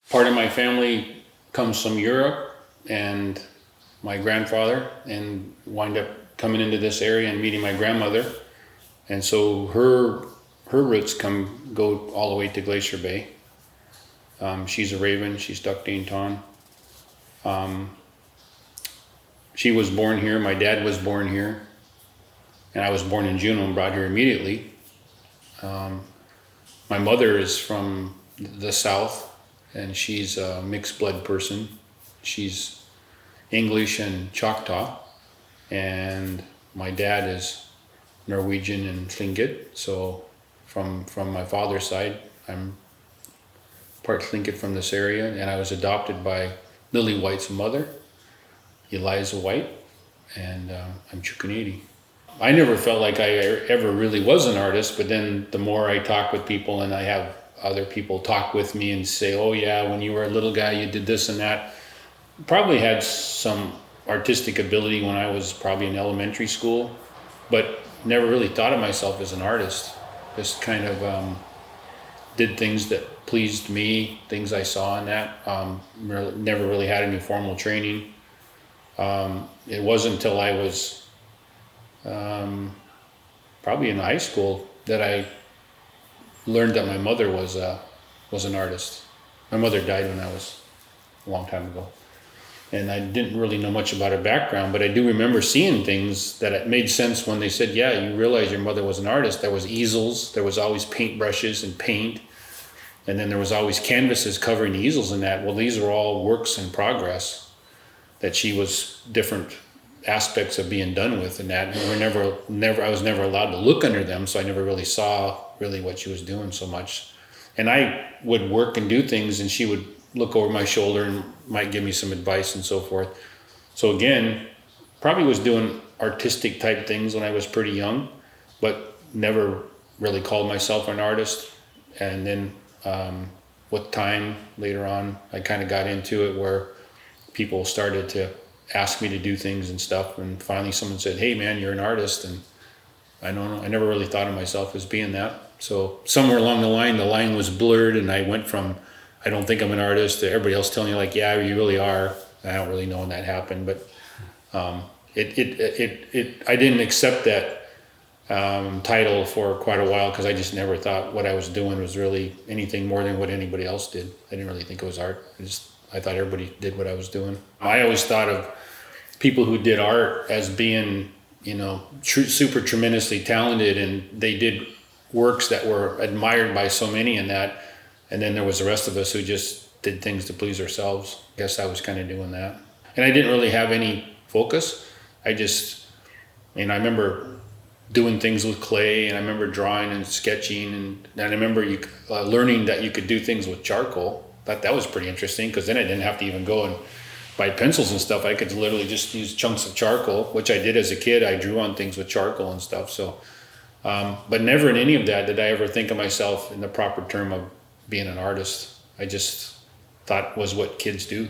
Part of my family comes from Europe, and my grandfather, and wind up coming into this area and meeting my grandmother. And so her roots go all the way to Glacier Bay. She's a Raven, she's Duckdane Ton. She was born here, my dad was born here, and I was born in Juneau and brought here immediately. My mother is from the south, and she's a mixed blood person. She's English and Choctaw, and my dad is Norwegian and Tlingit. So from my father's side, I'm part Tlingit from this area, and I was adopted by Lily White's mother, Eliza White, and I'm Chukanady. I never felt like I ever really was an artist, but then the more I talk with people and I have other people talk with me and say, oh yeah, when you were a little guy you did this and that. Probably had some artistic ability when I was probably in elementary school, but never really thought of myself as an artist. Just kind of did things that pleased me, things I saw in that. Never really had any formal training. It wasn't until I was probably in high school that I learned that my mother was an artist. My mother died when I was a long time ago, and I didn't really know much about her background, but I do remember seeing things that it made sense when they said, yeah, you realize your mother was an artist. There was easels, there was always paintbrushes and paint, and then there was always canvases covering the easels and that. Well, these are all works in progress that she was different aspects of being done with, and that I was never allowed to look under them, so I never really saw really what she was doing so much. And I would work and do things, and she would look over my shoulder and might give me some advice and so forth. So again, probably was doing artistic type things when I was pretty young, but never really called myself an artist. And then with time later on, I kind of got into it where people started to ask me to do things and stuff, and finally someone said, hey man, you're an artist. And I don't know, I never really thought of myself as being that. So somewhere along the line was blurred, and I went from I don't think I'm an artist to everybody else telling you like, yeah, you really are. I don't really know when that happened, but I didn't accept that title for quite a while, because I just never thought what I was doing was really anything more than what anybody else did. I didn't really think it was art. I thought everybody did what I was doing. I always thought of people who did art as being, super tremendously talented, and they did works that were admired by so many in that. And then there was the rest of us who just did things to please ourselves. I guess I was kind of doing that. And I didn't really have any focus. I remember doing things with clay, and I remember drawing and sketching, and I remember learning that you could do things with charcoal. Thought that was pretty interesting, because then I didn't have to even go and buy pencils and stuff. I could literally just use chunks of charcoal, which I did as a kid. I drew on things with charcoal and stuff. So, but never in any of that did I ever think of myself in the proper term of being an artist. I just thought was what kids do,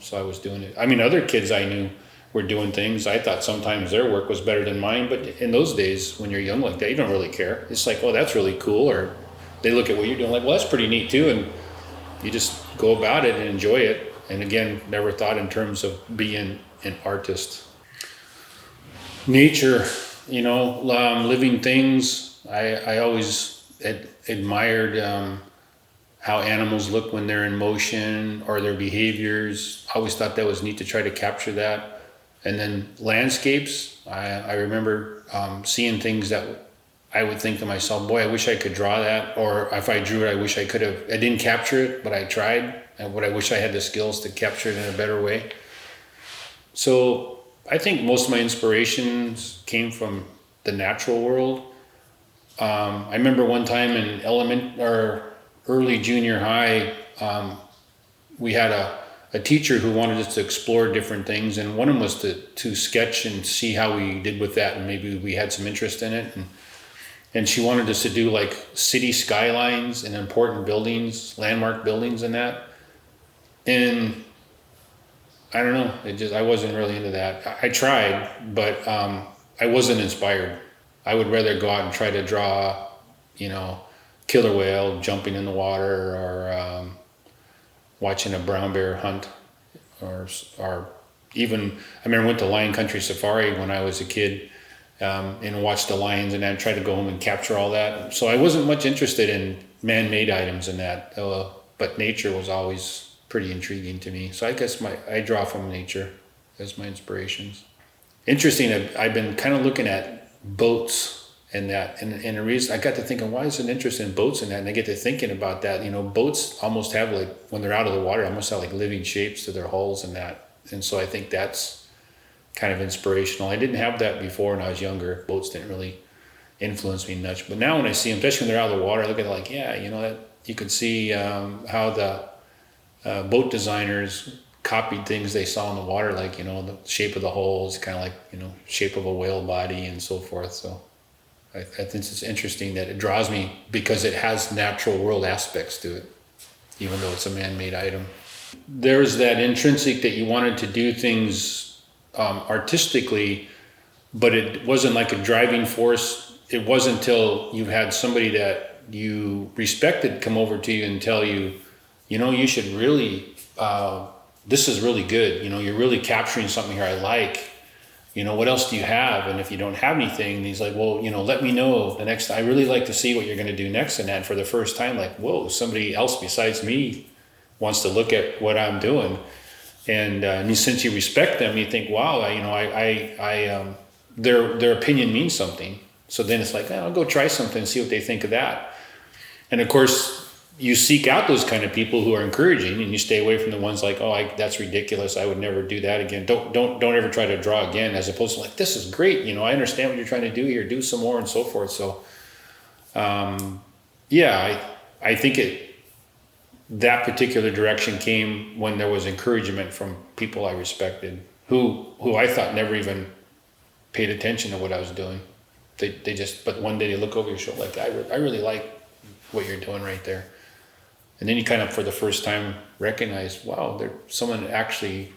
so I was doing it. I mean, other kids I knew were doing things. I thought sometimes their work was better than mine, but in those days when you're young like that, you don't really care. It's like, oh, that's really cool. Or they look at what you're doing like, well, that's pretty neat too. And you just go about it and enjoy it. And again, never thought in terms of being an artist. Nature, living things. I always admired how animals look when they're in motion, or their behaviors. I always thought that was neat to try to capture that. And then landscapes, I remember seeing things that I would think to myself, boy, I wish I could draw that. Or if I drew it, I wish I could have. I didn't capture it, but I tried. And I wish I had the skills to capture it in a better way. So I think most of my inspirations came from the natural world. I remember one time in early junior high, we had a teacher who wanted us to explore different things, and one of them was to sketch and see how we did with that, and maybe we had some interest in it. And she wanted us to do like city skylines and important buildings, landmark buildings and that. And I don't know, I wasn't really into that. I tried, but I wasn't inspired. I would rather go out and try to draw, killer whale jumping in the water, or watching a brown bear hunt, or even I remember I went to Lion Country Safari when I was a kid, and watched the lions, and I tried to go home and capture all that. So I wasn't much interested in man-made items and that, but nature was always pretty intriguing to me. So I guess I draw from nature as my inspirations. Interesting, I've been kind of looking at boats and that, and the reason I got to thinking, why is it interest in boats and that, and I get to thinking about that. Boats almost have, like, when they're out of the water, almost have like living shapes to their hulls and that, and so I think that's kind of inspirational. I didn't have that before when I was younger. Boats didn't really influence me much, but now when I see them, especially when they're out of the water, I look at it like, yeah, that you can see how the boat designers copied things they saw in the water, like the shape of the hulls, kind of like shape of a whale body and so forth. So I think it's interesting that it draws me because it has natural world aspects to it, even though it's a man-made item. There's that intrinsic that you wanted to do things artistically, but it wasn't like a driving force. It wasn't until you had somebody that you respected come over to you and tell you, you should really, this is really good. You're really capturing something here I like. What else do you have? And if you don't have anything, he's like, well, let me know the next. I really like to see what you're going to do next. And that for the first time, like, whoa, somebody else besides me wants to look at what I'm doing. And since you respect them, you think, wow, their opinion means something. So then it's like, I'll go try something and see what they think of that. And of course, you seek out those kind of people who are encouraging, and you stay away from the ones like, that's ridiculous. I would never do that again. Don't ever try to draw again. As opposed to like, this is great. I understand what you're trying to do here. Do some more and so forth. So, I think that particular direction came when there was encouragement from people I respected, who I thought never even paid attention to what I was doing. They just, but one day they look over your shoulder like, I really like what you're doing right there. And then you kind of, for the first time, recognize, wow, someone actually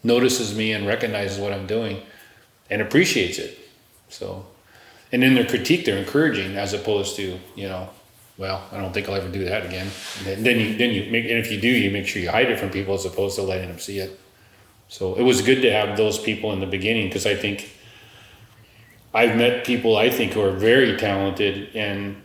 notices me and recognizes what I'm doing and appreciates it. So, and in their critique, they're encouraging, as opposed to, well, I don't think I'll ever do that again. And then you make, and if you do, you make sure you hide it from people as opposed to letting them see it. So it was good to have those people in the beginning, because I think I've met people I think who are very talented and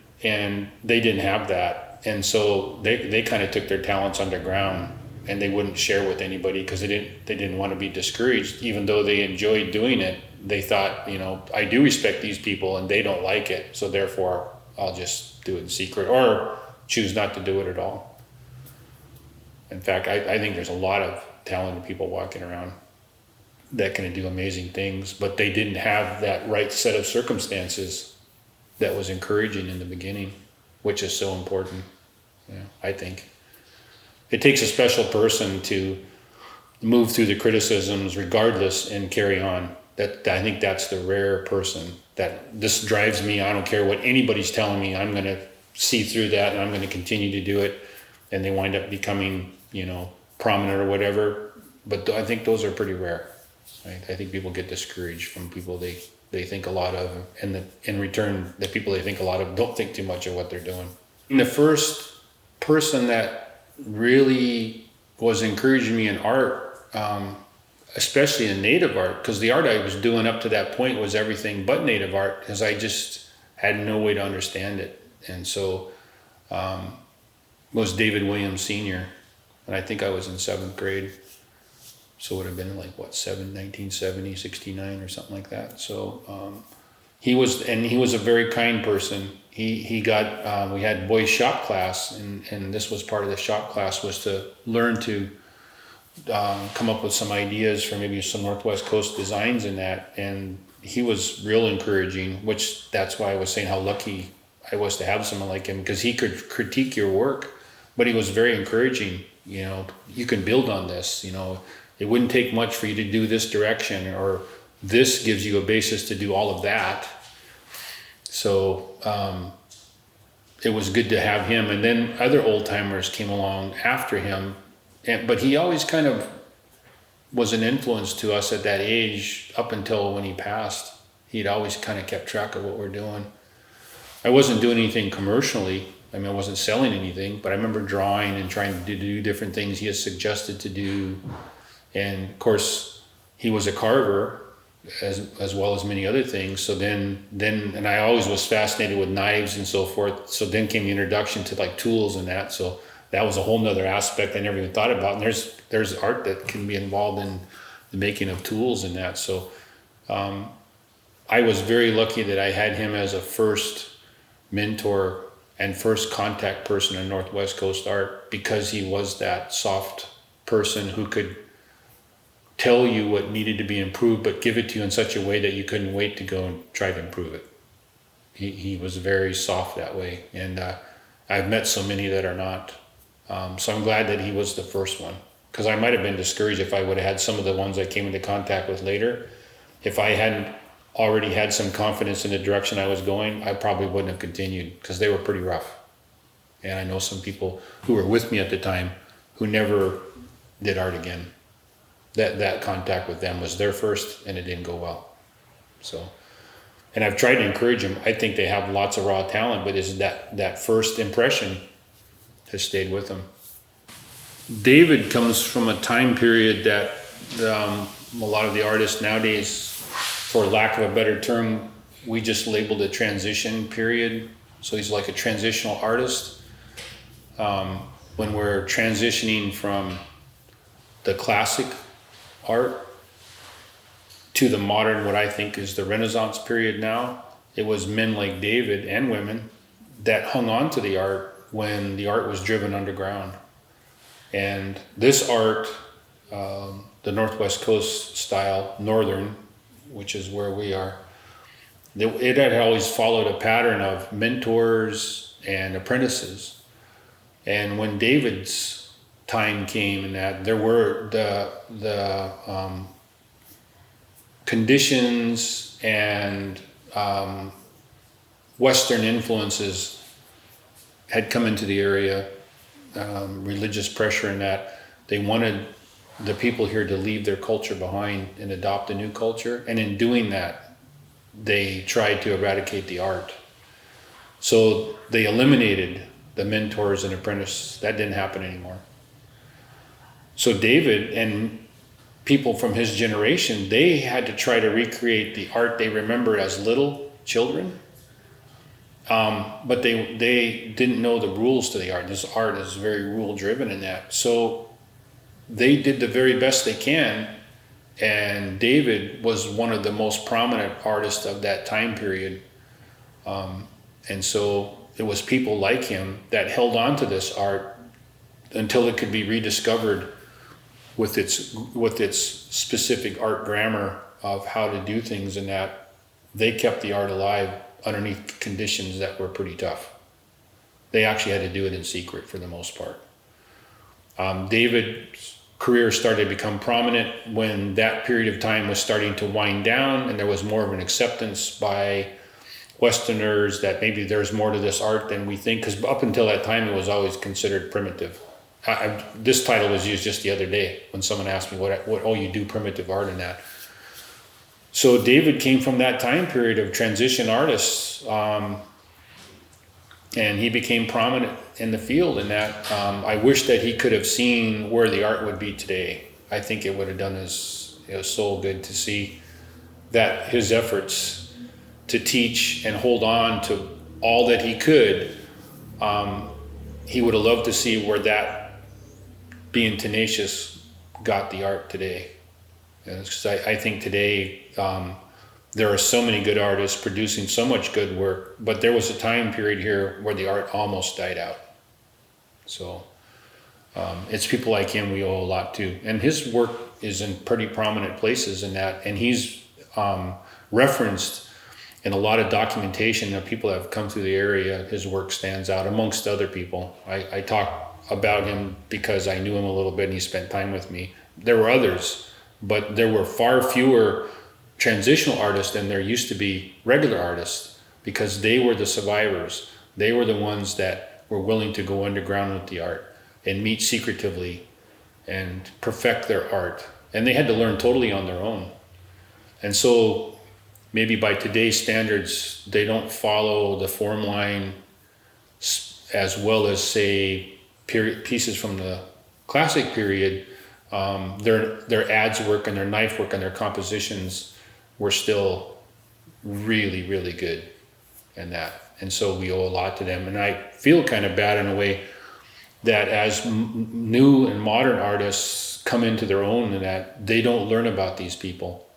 they didn't have that, and so they kind of took their talents underground and they wouldn't share with anybody because they didn't want to be discouraged, even though they enjoyed doing it. They thought, I do respect these people and they don't like it, so therefore I'll just do it in secret or choose not to do it at all. In fact, I think there's a lot of talented people walking around that can do amazing things, but they didn't have that right set of circumstances that was encouraging in the beginning, which is so important. I think it takes a special person to move through the criticisms regardless and carry on. That I think that's the rare person that this drives me. I don't care what anybody's telling me. I'm going to see through that and I'm going to continue to do it. And they wind up becoming, prominent or whatever. But I think those are pretty rare. Right? I think people get discouraged from people they think a lot of, and in return, the people they think a lot of don't think too much of what they're doing. And the first person that really was encouraging me in art, especially in native art, because the art I was doing up to that point was everything but native art, because I just had no way to understand it. And so was David Williams Sr., and I think I was in 7th grade. So it would have been like, 1970, 69 or something like that. So he was a very kind person. He got, we had boys shop class, and this was part of the shop class, was to learn to come up with some ideas for maybe some Northwest Coast designs in that. And he was real encouraging, which that's why I was saying how lucky I was to have someone like him, because he could critique your work, but he was very encouraging. You can build on this, it wouldn't take much for you to do this direction, or this gives you a basis to do all of that. So it was good to have him. And then other old timers came along after him, but he always kind of was an influence to us at that age up until when he passed. He'd always kind of kept track of what we're doing. I wasn't doing anything commercially I mean, I wasn't selling anything, but I remember drawing and trying to do different things he has suggested to do. And of course, he was a carver as well as many other things. So then, and I always was fascinated with knives and so forth. So then came the introduction to like tools and that. So that was a whole nother aspect I never even thought about. And there's art that can be involved in the making of tools and that. So I was very lucky that I had him as a first mentor and first contact person in Northwest Coast art, because he was that soft person who could tell you what needed to be improved, but give it to you in such a way that you couldn't wait to go and try to improve it. He was very soft that way. And I've met so many that are not. So I'm glad that he was the first one, because I might have been discouraged if I would have had some of the ones I came into contact with later. If I hadn't already had some confidence in the direction I was going, I probably wouldn't have continued, because they were pretty rough. And I know some people who were with me at the time who never did art again. That contact with them was their first, and it didn't go well. So, and I've tried to encourage them. I think they have lots of raw talent, but is that first impression has stayed with them. David comes from a time period that a lot of the artists nowadays, for lack of a better term, we just labeled a transition period. So he's like a transitional artist. When we're transitioning from the classic art to the modern, what I think is the Renaissance period now, it was men like David and women that hung on to the art when the art was driven underground. And this art, the Northwest Coast style, Northern, which is where we are, it had always followed a pattern of mentors and apprentices. And when David's time came, and that there were the conditions and Western influences had come into the area, religious pressure, in that they wanted the people here to leave their culture behind and adopt a new culture. And in doing that, they tried to eradicate the art. So they eliminated the mentors and apprentices. That didn't happen anymore. So David and people from his generation, they had to try to recreate the art they remember as little children. But they didn't know the rules to the art. This art is very rule driven in that. So they did the very best they can. And David was one of the most prominent artists of that time period. And so it was people like him that held on to this art until it could be rediscovered with its specific art grammar of how to do things, and that they kept the art alive underneath conditions that were pretty tough. They actually had to do it in secret for the most part. David's career started to become prominent when that period of time was starting to wind down, and there was more of an acceptance by Westerners that maybe there's more to this art than we think, because up until that time it was always considered primitive. This title was used just the other day when someone asked me what oh, you do primitive art in that. So David came from that time period of transition artists, and he became prominent in the field in that. I wish that he could have seen where the art would be today. I think it would have done his soul good to see that his efforts to teach and hold on to all that he could, he would have loved to see where that being tenacious got the art today. Because I think today there are so many good artists producing so much good work, but there was a time period here where the art almost died out. So it's people like him we owe a lot to. And his work is in pretty prominent places in that, and he's referenced in a lot of documentation of people that have come through the area. His work stands out amongst other people. I talk about him because I knew him a little bit and he spent time with me. There were others, but there were far fewer transitional artists than there used to be regular artists, because they were the survivors. They were the ones that were willing to go underground with the art and meet secretively and perfect their art. And they had to learn totally on their own. And so maybe by today's standards, they don't follow the form line well as say pieces from the classic period, their adze work and their knife work and their compositions were still really, really good in that. And so we owe a lot to them. And I feel kind of bad in a way that as new and modern artists come into their own, and that they don't learn about these people.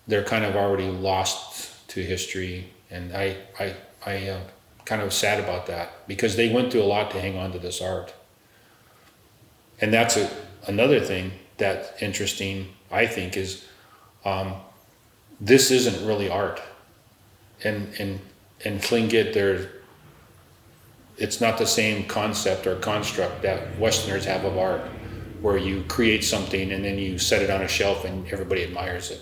They're kind of already lost to history. And I kind of sad about that, because they went through a lot to hang on to this art. And that's another thing that's interesting, I think, is this isn't really art. And in Tlingit, it's not the same concept or construct that Westerners have of art, where you create something and then you set it on a shelf and everybody admires it.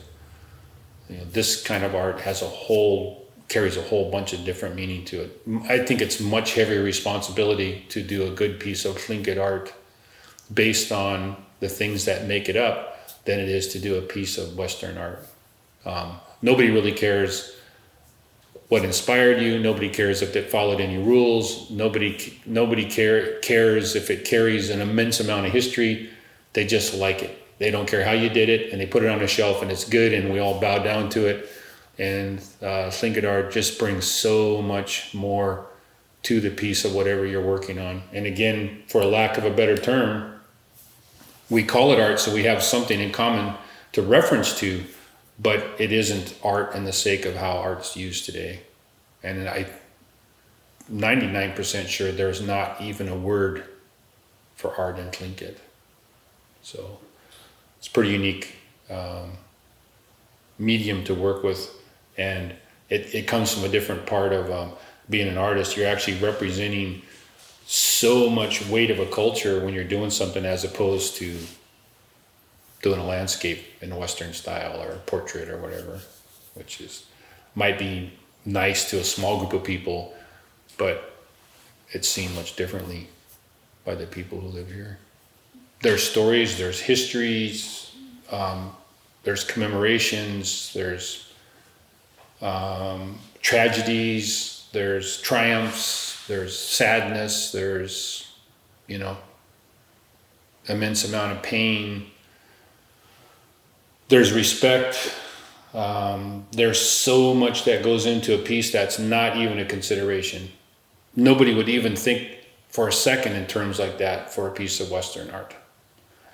You know, this kind of art carries a whole bunch of different meaning to it. I think it's much heavier responsibility to do a good piece of Tlingit art based on the things that make it up than it is to do a piece of Western art. Nobody really cares what inspired you. Nobody cares if it followed any rules. Nobody cares if it carries an immense amount of history. They just like it. They don't care how you did it, and they put it on a shelf and it's good and we all bow down to it. And Tlingit art just brings so much more to the piece of whatever you're working on. And again, for a lack of a better term, we call it art so we have something in common to reference to, but it isn't art in the sake of how art's used today. And I'm 99% sure there's not even a word for art in Tlingit. So it's a pretty unique medium to work with. And it comes from a different part of being an artist. You're actually representing so much weight of a culture when you're doing something, as opposed to doing a landscape in a Western style or a portrait or whatever, which might be nice to a small group of people, but it's seen much differently by the people who live here. There's stories, there's histories, there's commemorations, there's tragedies, there's triumphs, there's sadness, there's, immense amount of pain. There's respect. There's so much that goes into a piece that's not even a consideration. Nobody would even think for a second in terms like that for a piece of Western art.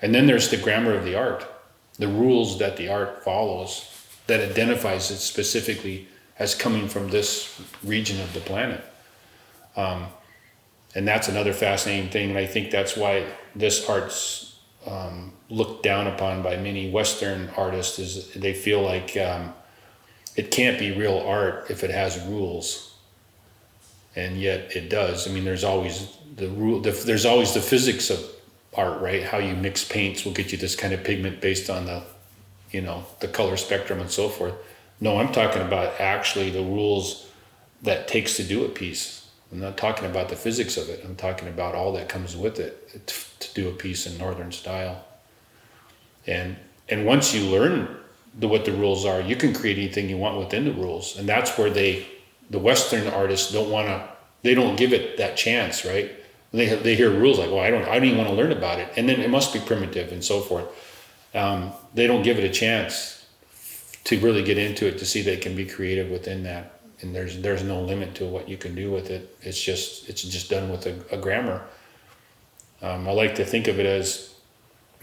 And then there's the grammar of the art, the rules that the art follows that identifies it specifically as coming from this region of the planet. And that's another fascinating thing. And I think that's why this art's looked down upon by many Western artists, is they feel like it can't be real art if it has rules, and yet it does. I mean, there's always there's always the physics of art, right? How you mix paints will get you this kind of pigment based on the color spectrum and so forth. No, I'm talking about actually the rules that takes to do a piece. I'm not talking about the physics of it. I'm talking about all that comes with it to do a piece in Northern style. And once you learn what the rules are, you can create anything you want within the rules. And that's where the Western artists they don't give it that chance, right? They hear rules like, well, I don't even want to learn about it. And then it must be primitive and so forth. They don't give it a chance to really get into it, to see they can be creative within that. And there's no limit to what you can do with it. It's just done with a grammar. I like to think of it as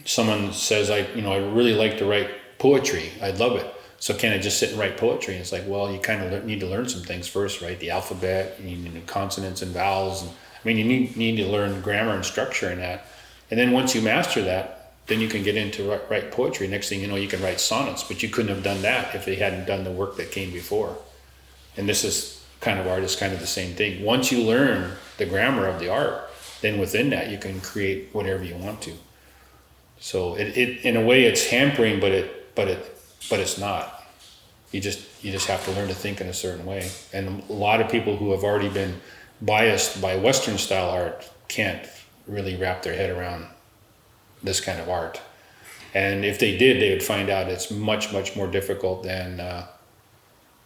someone says, I really like to write poetry. I'd love it. So can I just sit and write poetry? And it's like, well, you kind of need to learn some things first, right? The alphabet, you need consonants and vowels. And, you need to learn grammar and structure in that. And then once you master that, then you can get into write poetry. Next thing you know, you can write sonnets, but you couldn't have done that if they hadn't done the work that came before. And this is kind of art is kind of the same thing. Once you learn the grammar of the art, then within that you can create whatever you want to. So it in a way it's hampering, but it's not. You just have to learn to think in a certain way. And a lot of people who have already been biased by Western style art can't really wrap their head around this kind of art. And if they did, they would find out it's much, much more difficult than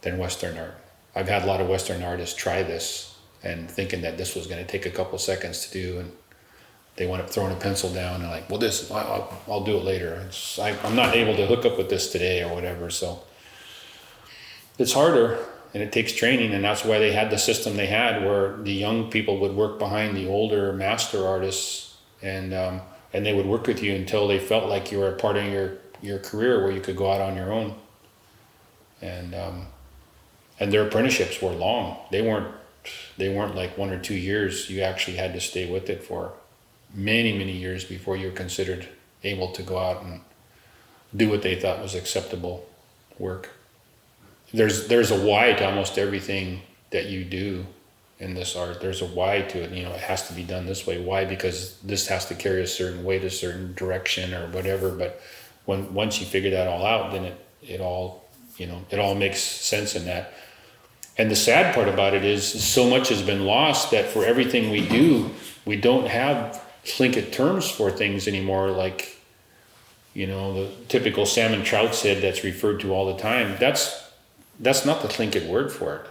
Western art. I've had a lot of Western artists try this, and thinking that this was going to take a couple seconds to do, and they wound up throwing a pencil down and like, well, this I'll do it later. I'm not able to hook up with this today or whatever. So it's harder and it takes training, and that's why they had the system they had, where the young people would work behind the older master artists, and they would work with you until they felt like you were a part of your career where you could go out on your own. And their apprenticeships were long. They weren't like 1 or 2 years. You actually had to stay with it for many, many years before you were considered able to go out and do what they thought was acceptable work. There's a why to almost everything that you do in this art. There's a why to it. You know, it has to be done this way. Why? Because this has to carry a certain weight, a certain direction, or whatever. But once you figure that all out, then it all makes sense in that. And the sad part about it is so much has been lost that for everything we do, we don't have Tlingit terms for things anymore. Like, you know, the typical salmon trout's head that's referred to all the time. That's not the Tlingit word for it.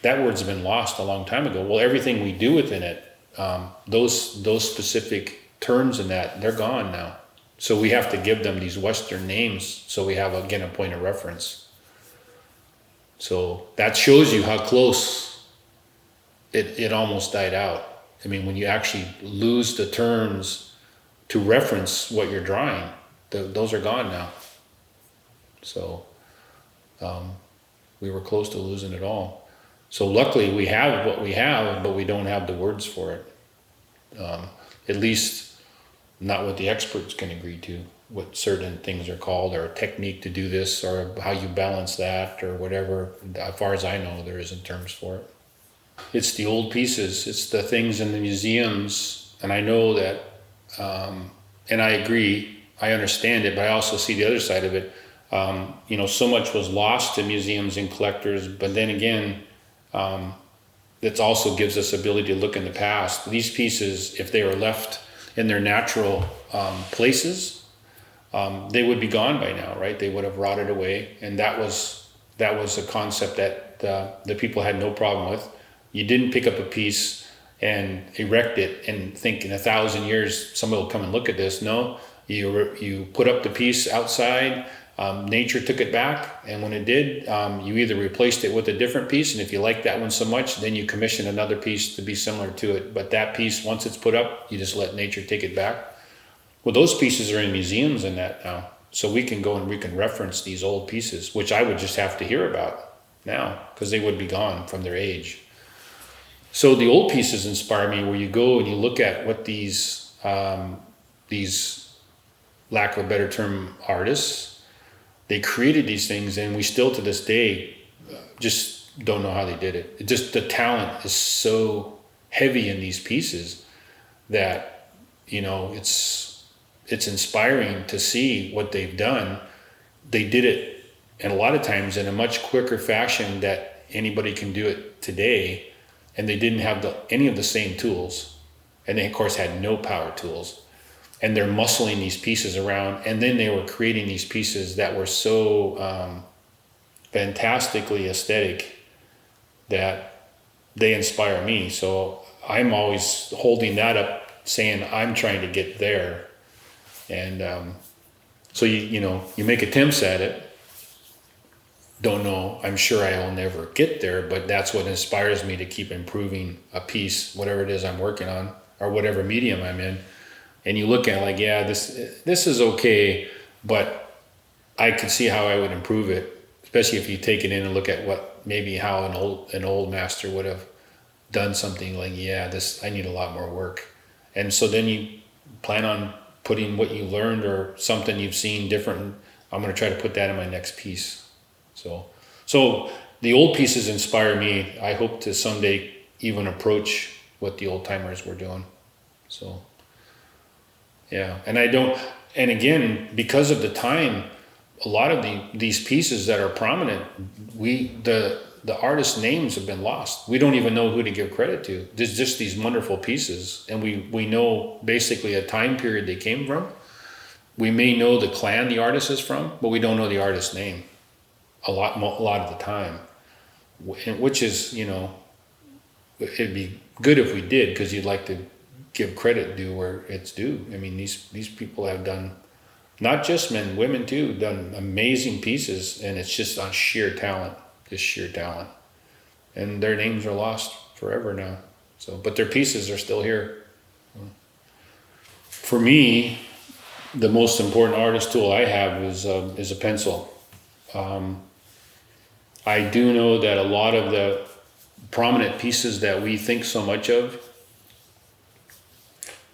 That word's been lost a long time ago. Well, everything we do within it, those specific terms in that, they're gone now. So we have to give them these Western names so we have, again, a point of reference. So that shows you how close it almost died out. I mean, when you actually lose the terms to reference what you're drawing, those are gone now. So we were close to losing it all. So luckily we have what we have, but we don't have the words for it. At least not what the experts can agree to, what certain things are called, or a technique to do this, or how you balance that, or whatever. As far as I know, there isn't terms for it. It's the old pieces. It's the things in the museums. And I know that, and I agree, I understand it, but I also see the other side of it. You know, so much was lost to museums and collectors, but then again, it also gives us ability to look in the past. These pieces, if they were left in their natural places, they would be gone by now, right? They would have rotted away, and that was a concept that the people had no problem with. You didn't pick up a piece and erect it and think in 1,000 years somebody will come and look at this. No, you put up the piece outside. Nature took it back, and when it did, you either replaced it with a different piece, and if you like that one so much, then you commission another piece to be similar to it. But that piece, once it's put up, you just let nature take it back. Well, those pieces are in museums and that now, so we can go and we can reference these old pieces, which I would just have to hear about now because they would be gone from their age. So the old pieces inspire me, where you go and you look at what these lack of a better term artists, they created these things, and we still to this day just don't know how they did it. The talent is so heavy in these pieces that, you know, it's inspiring to see what they've done. They did it, and a lot of times in a much quicker fashion that anybody can do it today, and they didn't have any of the same tools, and they of course had no power tools. And they're muscling these pieces around, and then they were creating these pieces that were so fantastically aesthetic that they inspire me. So I'm always holding that up, saying I'm trying to get there. And so you make attempts at it. Don't know, I'm sure I will never get there, but that's what inspires me to keep improving a piece, whatever it is I'm working on, or whatever medium I'm in. And you look at it like, yeah, this is okay, but I could see how I would improve it, especially if you take it in and look at how an old master would have done something like, yeah, I need a lot more work. And so then you plan on putting what you learned or something you've seen different. I'm going to try to put that in my next piece. So the old pieces inspire me. I hope to someday even approach what the old timers were doing. So. Yeah, and again, because of the time, a lot of these pieces that are prominent, the artists' names have been lost. We don't even know who to give credit to. There's just these wonderful pieces, and we know basically a time period they came from. We may know the clan the artist is from, but we don't know the artist's name a lot of the time, which is, you know, it'd be good if we did, because you'd like to give credit due where it's due. I mean, these people have done, not just men, women too, done amazing pieces, and it's just on sheer talent, and their names are lost forever now. So, but their pieces are still here. For me, the most important artist tool I have is a pencil. I do know that a lot of the prominent pieces that we think so much of,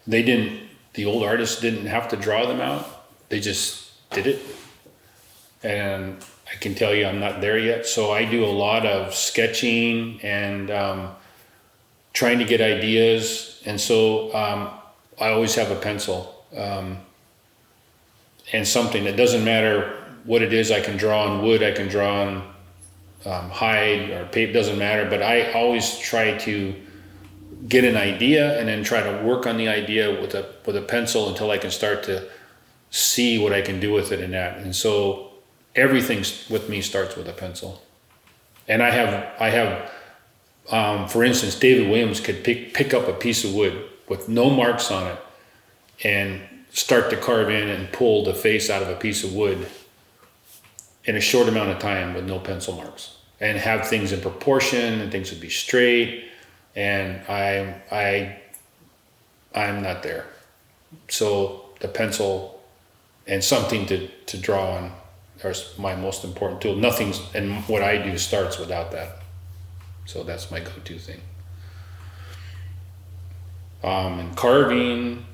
the old artists didn't have to draw them out. They just did it. And I can tell you I'm not there yet. So I do a lot of sketching and trying to get ideas. And so I always have a pencil and something. It doesn't matter what it is. I can draw on wood, I can draw on hide or paper, doesn't matter. But I always try to get an idea and then try to work on the idea with a pencil until I can start to see what I can do with it in that. And so everything with me starts with a pencil. And I have for instance, David Williams could pick up a piece of wood with no marks on it and start to carve in and pull the face out of a piece of wood in a short amount of time with no pencil marks, and have things in proportion, and things would be straight. And I'm not there. So the pencil and something to draw on are my most important tool. Nothing's, and what I do starts without that. So that's my go-to thing. And carving,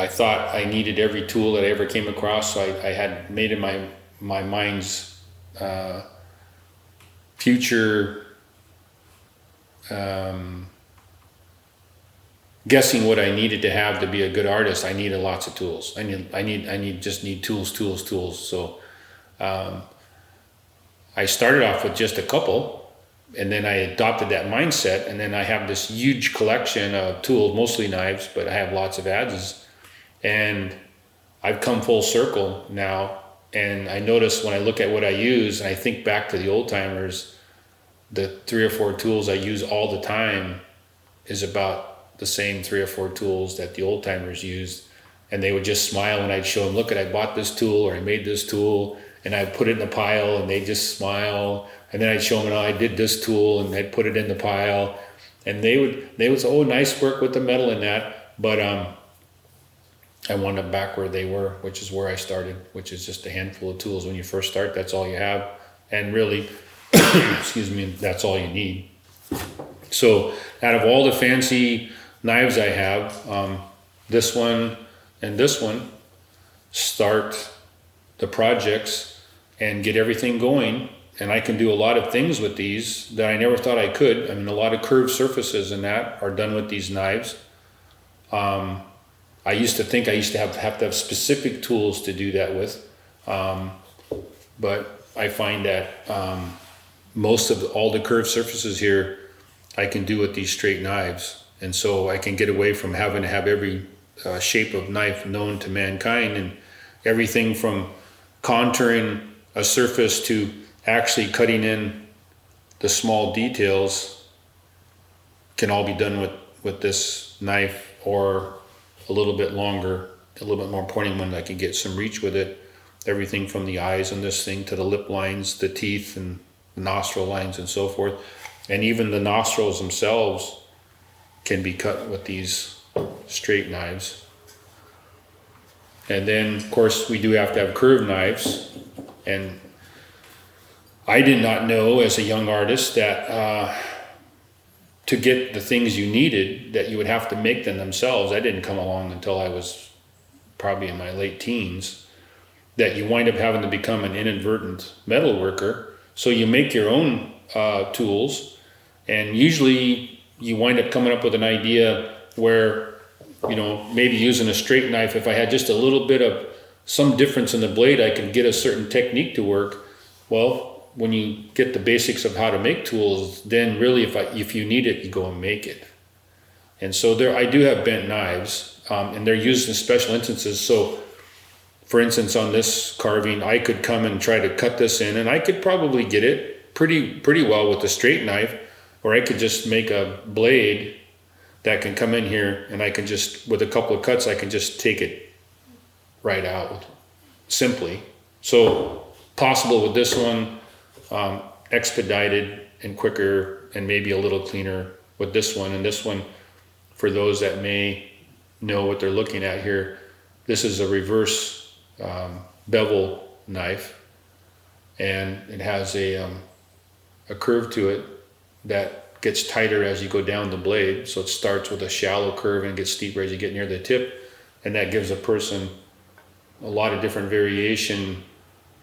I thought I needed every tool that I ever came across. So I had made in my mind's future, guessing what I needed to have to be a good artist. I needed lots of tools. I need tools. So I started off with just a couple, and then I adopted that mindset, and then I have this huge collection of tools, mostly knives, but I have lots of adzes. And I've come full circle now, and I notice when I look at what I use, and I think back to the old timers, the 3 or 4 tools I use all the time is about the same 3 or 4 tools that the old timers used. And they would just smile when I'd show them, look, I bought this tool, or I made this tool, and I'd put it in the pile, and they'd just smile. And then I'd show them, oh, I did this tool, and they'd put it in the pile. And they would say, oh, nice work with the metal in that. But I wound up back where they were, which is where I started, which is just a handful of tools. When you first start, that's all you have. And really, excuse me, that's all you need. So out of all the fancy knives I have, this one and this one start the projects and get everything going. And I can do a lot of things with these that I never thought I could. I mean, a lot of curved surfaces and that are done with these knives. I used to think I used to have to have specific tools to do that with. But I find that most of all the curved surfaces here I can do with these straight knives. And so I can get away from having to have every shape of knife known to mankind, and everything from contouring a surface to actually cutting in the small details can all be done with this knife, or a little bit longer, a little bit more pointing one. I can get some reach with it. Everything from the eyes on this thing to the lip lines, the teeth and the nostril lines and so forth. And even the nostrils themselves can be cut with these straight knives. And then, of course, we do have to have curved knives. And I did not know as a young artist that to get the things you needed, that you would have to make them themselves. I didn't come along until I was probably in my late teens, that you wind up having to become an inadvertent metal worker. So you make your own tools, and usually you wind up coming up with an idea where, you know, maybe using a straight knife, if I had just a little bit of some difference in the blade, I could get a certain technique to work. Well, when you get the basics of how to make tools, then really if you need it, you go and make it. And so I do have bent knives, and they're used in special instances. So for instance, on this carving, I could come and try to cut this in, and I could probably get it pretty well with a straight knife. or I could just make a blade that can come in here, and I can just, with a couple of cuts, I can just take it right out simply. So possible with this one, expedited and quicker and maybe a little cleaner with this one. And this one, for those that may know what they're looking at here, this is a reverse bevel knife, and it has a curve to it that gets tighter as you go down the blade. So it starts with a shallow curve and gets steeper as you get near the tip, and that gives a person a lot of different variation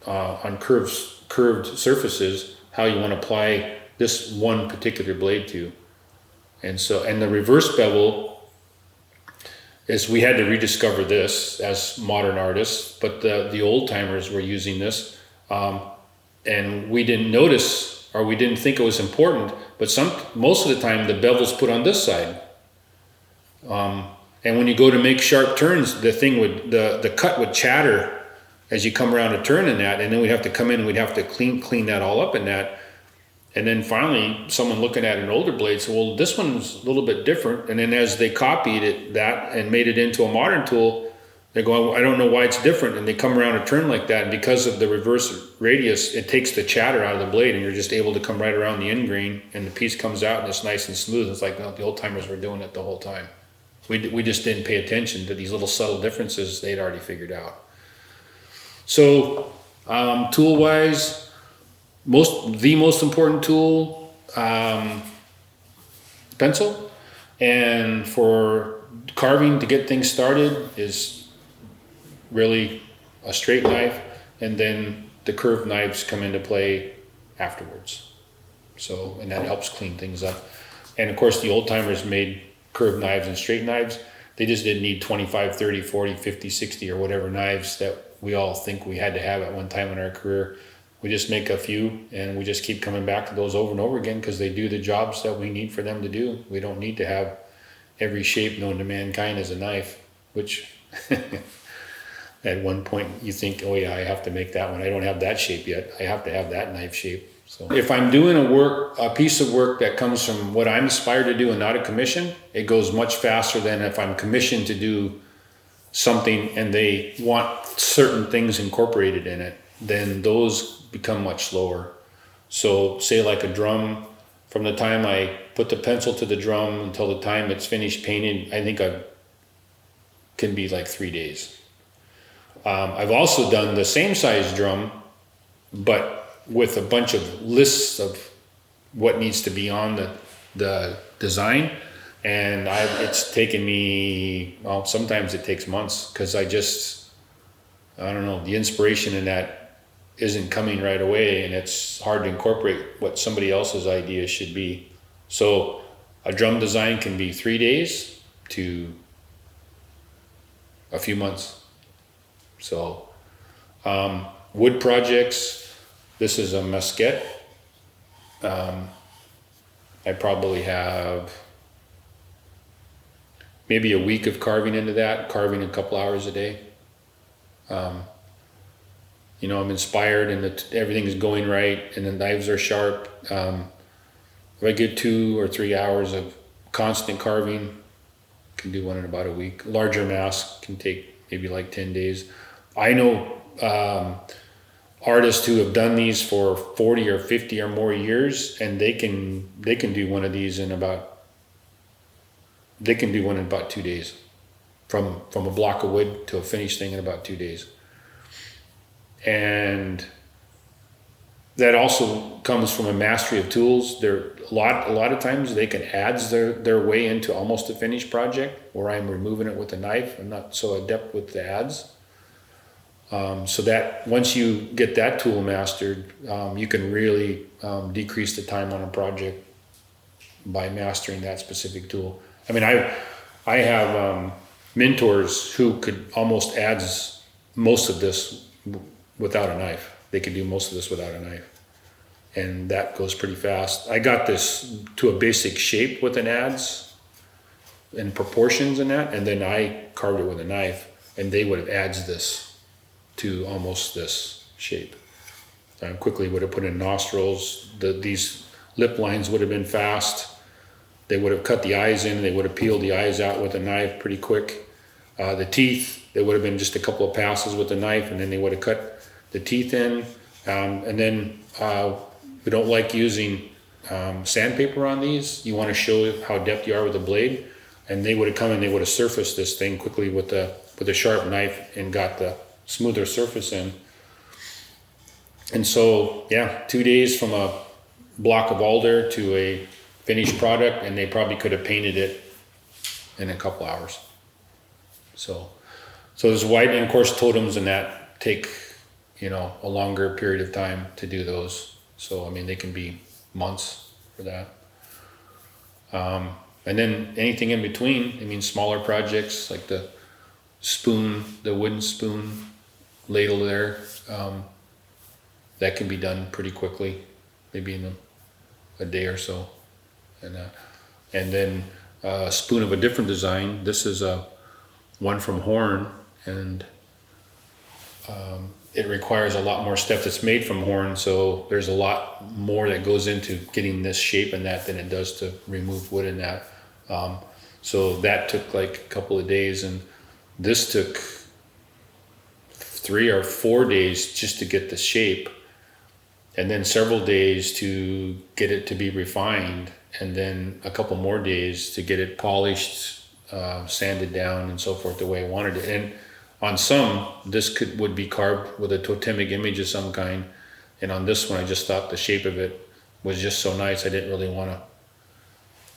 on curved surfaces, how you want to apply this one particular blade to. And so, and the reverse bevel is, we had to rediscover this as modern artists, but the old timers were using this, and we didn't notice, or we didn't think it was important, but most of the time the bevel's put on this side. And when you go to make sharp turns, the cut would chatter as you come around a turn in that, and then we'd have to come in and we'd have to clean that all up in that. And then finally, someone looking at an older blade said, well, this one's a little bit different. And then as they copied that and made it into a modern tool, they go, I don't know why it's different. And they come around a turn like that, and because of the reverse radius, it takes the chatter out of the blade, and you're just able to come right around the end grain, and the piece comes out and it's nice and smooth. It's like, well, the old timers were doing it the whole time. We just didn't pay attention to these little subtle differences they'd already figured out. So tool-wise, the most important tool, pencil. And for carving, to get things started, is really a straight knife, and then the curved knives come into play afterwards. So, and that helps clean things up. And of course, the old timers made curved knives and straight knives. They just didn't need 25, 30, 40, 50, 60 or whatever knives that we all think we had to have at one time in our career. We just make a few, and we just keep coming back to those over and over again, because they do the jobs that we need for them to do. We don't need to have every shape known to mankind as a knife, which at one point you think, oh yeah, I have to make that one. I don't have that shape yet. I have to have that knife shape. So if I'm doing a piece of work that comes from what I'm inspired to do and not a commission, it goes much faster than if I'm commissioned to do something and they want certain things incorporated in it. Then those become much slower. So say like a drum, from the time I put the pencil to the drum until the time it's finished painted, I think can be like 3 days. I've also done the same size drum, but with a bunch of lists of what needs to be on the design. And it's taken me, well, sometimes it takes months, because I don't know, the inspiration in that isn't coming right away, and it's hard to incorporate what somebody else's idea should be. So a drum design can be 3 days to a few months. So wood projects, this is a mesquite. I probably have maybe a week of carving into that, carving a couple hours a day. You know, I'm inspired, and everything is going right, and the knives are sharp. If I get 2 or 3 hours of constant carving, can do one in about a week. Larger mass can take maybe like 10 days. I know artists who have done these for 40 or 50 or more years, and they can do one of these in about 2 days, from a block of wood to a finished thing in about 2 days. And that also comes from a mastery of tools. A lot of times they can add their way into almost a finished project, where I'm removing it with a knife. I'm not so adept with the adds. So that once you get that tool mastered, you can really decrease the time on a project by mastering that specific tool. I mean, I have mentors who could almost add most of this without a knife. They could do most of this without a knife, and that goes pretty fast. I got this to a basic shape with an adze and proportions in that, and then I carved it with a knife, and they would have adds this to almost this shape. I quickly would have put in nostrils. These lip lines would have been fast. They would have cut the eyes in. They would have peeled the eyes out with a knife pretty quick. The teeth, they would have been just a couple of passes with the knife, and then they would have cut the teeth in. And then we don't like using sandpaper on these. You want to show how deft you are with the blade. And they would have come and they would have surfaced this thing quickly with a sharp knife and got the smoother surface in. And so, yeah, 2 days from a block of alder to a finished product, and they probably could have painted it in a couple hours. So there's white, and of course totems and that take, a longer period of time to do those. So, I mean, they can be months for that. And then anything in between, I mean, smaller projects like the wooden spoon ladle there, that can be done pretty quickly, maybe in a day or so. And then a spoon of a different design. This is one from horn, and it requires a lot more stuff that's made from horn, so there's a lot more that goes into getting this shape in that than it does to remove wood in that. So that took like a couple of days, and this took 3 or 4 days just to get the shape, and then several days to get it to be refined, and then a couple more days to get it polished, sanded down and so forth the way I wanted it. And on some, this would be carved with a totemic image of some kind, and on this one I just thought the shape of it was just so nice I didn't really want to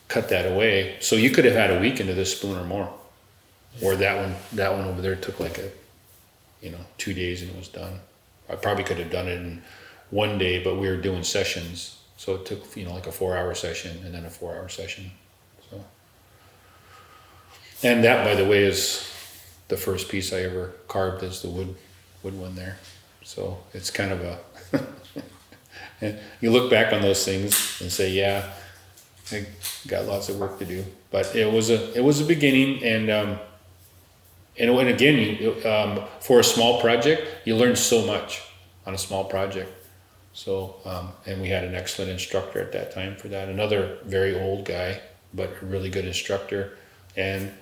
cut that away. So you could have had a week into this spoon or more, or that one over there took like 2 days and it was done. I probably could have done it in 1 day, but we were doing sessions, so it took like a 4-hour session and then a 4-hour session. So, and that, by the way, is the first piece I ever carved, is the wood one there. So it's kind of a and you look back on those things and say, yeah, I got lots of work to do, but it was a beginning, and again, for a small project, you learn so much on a small project. So, and we had an excellent instructor at that time for that. Another very old guy, but a really good instructor, and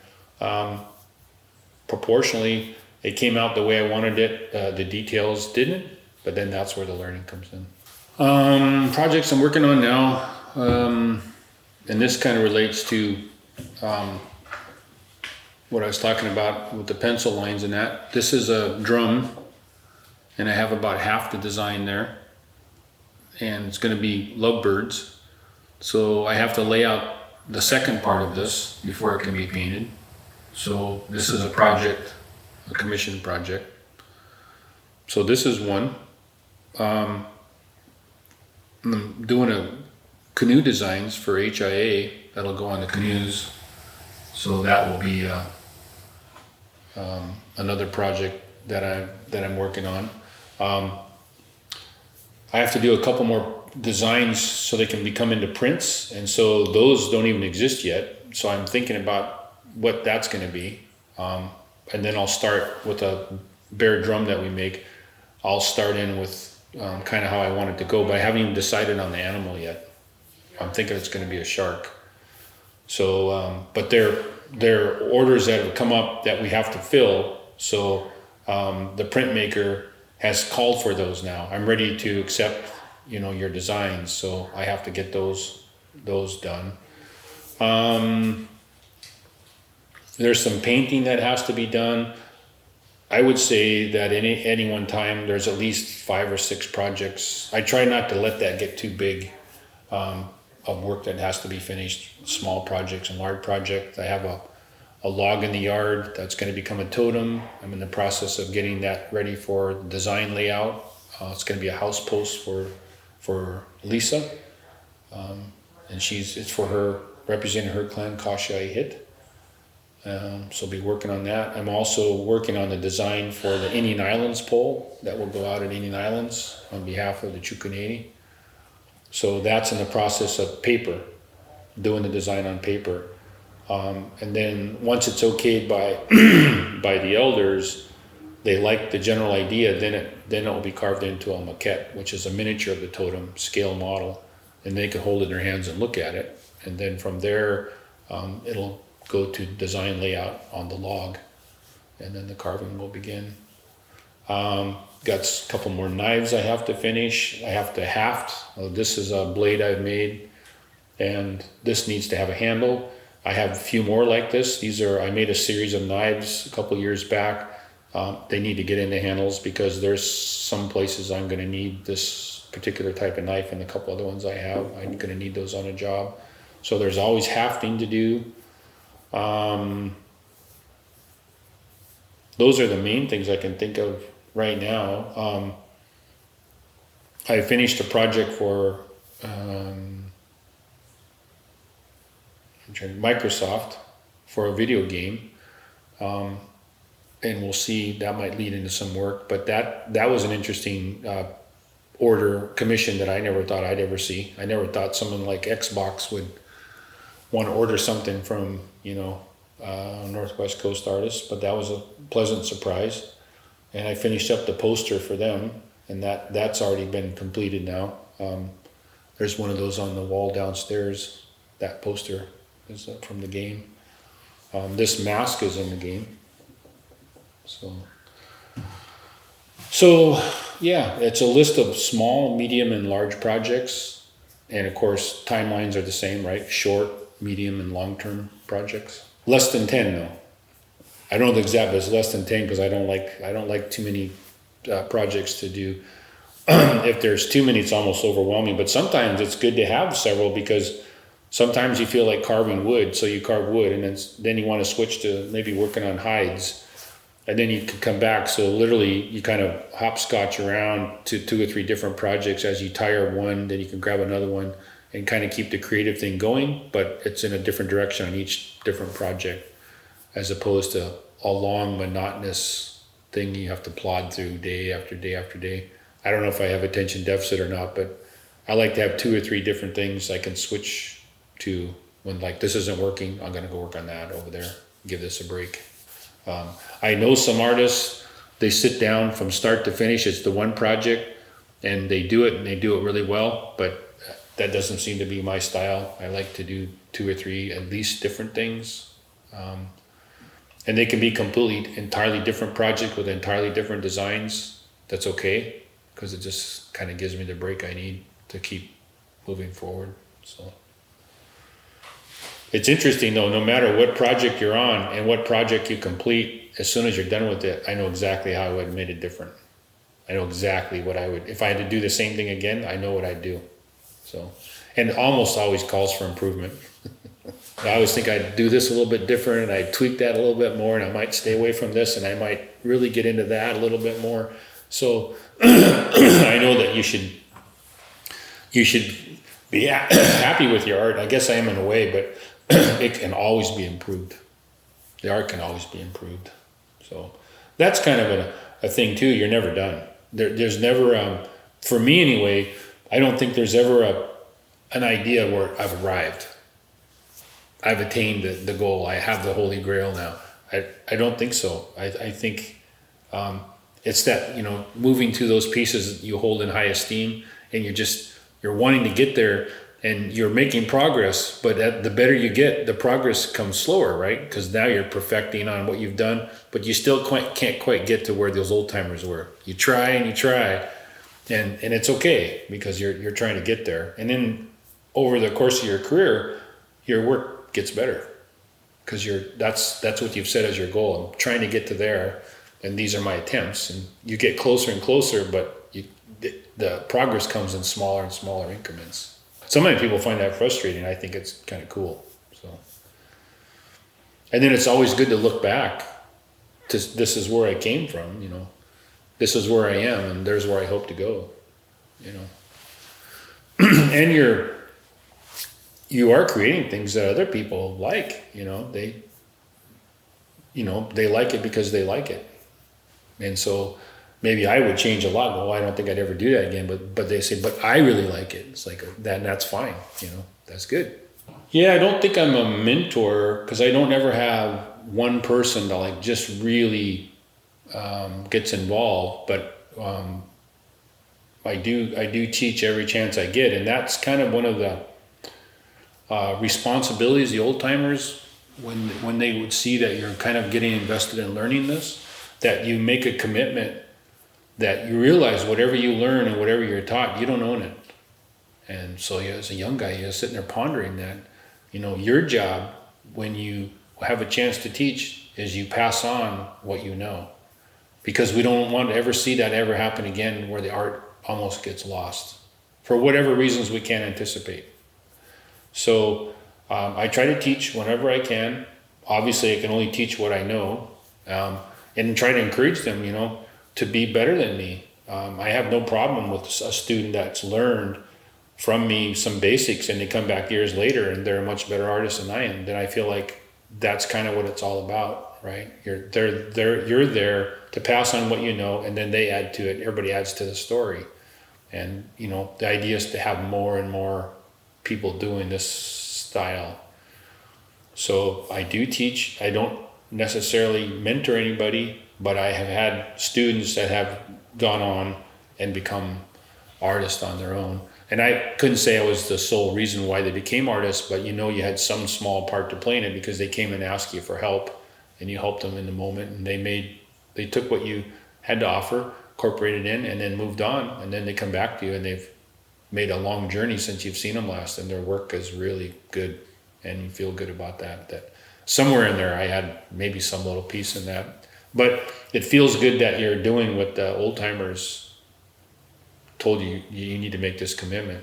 proportionally, it came out the way I wanted it. The details didn't, but then that's where the learning comes in. Projects I'm working on now. And this kind of relates to what I was talking about with the pencil lines and that. This is a drum, and I have about half the design there. And it's going to be lovebirds. So I have to lay out the second part of this before it can be painted. So this is a project, a commission project. So this is one. I'm doing a canoe designs for HIA that'll go on the canoes, so that will be another project that I'm working on. I have to do a couple more designs so they can become into prints, and so those don't even exist yet. So I'm thinking about what that's going to be, and then I'll start with a bear drum that we make. I'll start in with kind of how I want it to go, but I haven't even decided on the animal yet. I'm thinking it's going to be a shark. So, but they're orders that have come up that we have to fill. So the printmaker has called for those now. I'm ready to accept, your designs. So I have to get those done. There's some painting that has to be done. I would say that any one time there's at least 5 or 6 projects. I try not to let that get too big. Of work that has to be finished, small projects and large projects. I have a log in the yard that's going to become a totem. I'm in the process of getting that ready for design layout. It's going to be a house post for Lisa, and it's for her, representing her clan, Gunalchéesh Sei. So I'll be working on that. I'm also working on the design for the Indian Islands pole that will go out at Indian Islands on behalf of the Chukanini. So that's in the process of paper, doing the design on paper. And then once it's okayed by the elders, they like the general idea, then it will be carved into a maquette, which is a miniature of the totem, scale model. and they can hold it in their hands and look at it. And then from there, it'll go to design layout on the log, and then the carving will begin. Got a couple more knives I have to finish. I have to haft. This is a blade I've made, and this needs to have a handle. I have a few more like this. I made a series of knives a couple years back. They need to get into handles because there's some places I'm going to need this particular type of knife, and a couple other ones I have, I'm going to need those on a job. So there's always hafting to do. Those are the main things I can think of right now. I finished a project for Microsoft for a video game, and we'll see, that might lead into some work, but that was an interesting commission that I never thought I'd ever see. I never thought someone like Xbox would want to order something from Northwest Coast artists, but that was a pleasant surprise. And I finished up the poster for them, and that's already been completed now. There's one of those on the wall downstairs. That poster is from the game. This mask is in the game. So yeah, it's a list of small, medium, and large projects. And of course, timelines are the same, right? Short, medium, and long-term projects. Less than 10 though. I don't know the exact, but it's less than 10 because I don't like too many projects to do. If there's too many, it's almost overwhelming. But sometimes it's good to have several because sometimes you feel like carving wood, so you carve wood, and then you want to switch to maybe working on hides, and then you can come back. So literally, you kind of hopscotch around to 2 or 3 different projects. As you tire one, then you can grab another one and kind of keep the creative thing going, but it's in a different direction on each different project, as opposed to a long, monotonous thing you have to plod through day after day after day. I don't know if I have attention deficit or not, but I like to have 2 or 3 different things I can switch to when, like, this isn't working, I'm gonna go work on that over there, give this a break. I know some artists, they sit down from start to finish, it's the one project, and they do it, and they do it really well, but that doesn't seem to be my style. I like to do 2 or 3 at least different things. And they can be entirely different projects with entirely different designs. That's okay, because it just kind of gives me the break I need to keep moving forward. So it's interesting though, no matter what project you're on and what project you complete, as soon as you're done with it, I know exactly how I would have made it different. I know exactly what I would, if I had to do the same thing again, I know what I'd do. So, and almost always calls for improvement. I always think I'd do this a little bit different, and I'd tweak that a little bit more, and I might stay away from this, and I might really get into that a little bit more. So I know that you should be happy with your art. I guess I am in a way, but it can always be improved. The art can always be improved. So that's kind of a thing too. You're never done. There's never, for me anyway, I don't think there's ever an idea where I've arrived. I've attained the goal. I have the Holy Grail now. I don't think so. I think it's that, moving to those pieces you hold in high esteem, and you're wanting to get there, and you're making progress, but the better you get, the progress comes slower, right? Because now you're perfecting on what you've done, but you still can't quite get to where those old timers were. You try and you try, and it's okay because you're trying to get there. And then over the course of your career, your work gets better because that's what you've set as your goal. I'm trying to get to there, and these are my attempts, and you get closer and closer, but the progress comes in smaller and smaller increments. So many people find that frustrating. I think it's kind of cool. So, and then it's always good to look back to, this is where I came from, this is where I am, and there's where I hope to go, and you are creating things that other people like, they like it because they like it. And so maybe I would change a lot. Well, I don't think I'd ever do that again, but they say, but I really like it. It's like that, and that's fine. That's good. Yeah. I don't think I'm a mentor because I don't ever have one person that like just really, gets involved. But, I do teach every chance I get, and that's kind of one of the responsibilities the old timers, when they would see that you're kind of getting invested in learning this, that you make a commitment, that you realize whatever you learn and whatever you're taught, you don't own it. And so as a young guy, you're sitting there pondering that, your job when you have a chance to teach is you pass on what you know, because we don't want to ever see that ever happen again, where the art almost gets lost for whatever reasons we can't anticipate. So I try to teach whenever I can. Obviously, I can only teach what I know, and try to encourage them, to be better than me. I have no problem with a student that's learned from me some basics and they come back years later and they're a much better artist than I am. Then I feel like that's kind of what it's all about, right? You're there to pass on what you know, and then they add to it. Everybody adds to the story. And, the idea is to have more and more people doing this style. So I do teach. I don't necessarily mentor anybody, but I have had students that have gone on and become artists on their own. And I couldn't say I was the sole reason why they became artists, but you had some small part to play in it, because they came and asked you for help and you helped them in the moment, and they took what you had to offer, incorporated in, and then moved on, and then they come back to you and they've made a long journey since you've seen them last, and their work is really good, and you feel good about that somewhere in there I had maybe some little piece in that. But it feels good that you're doing what the old timers told you need to make this commitment,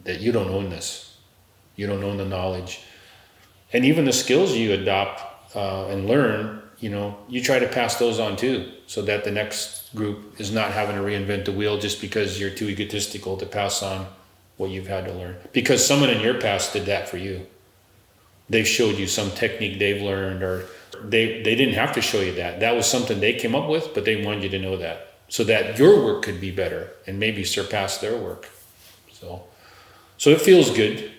that you don't own this. You don't own the knowledge. And even the skills you adopt and learn, you try to pass those on too, so that the next group is not having to reinvent the wheel just because you're too egotistical to pass on what you've had to learn. Because someone in your past did that for you. They've showed you some technique they've learned, or they didn't have to show you that. That was something they came up with, but they wanted you to know that, so that your work could be better and maybe surpass their work. So it feels good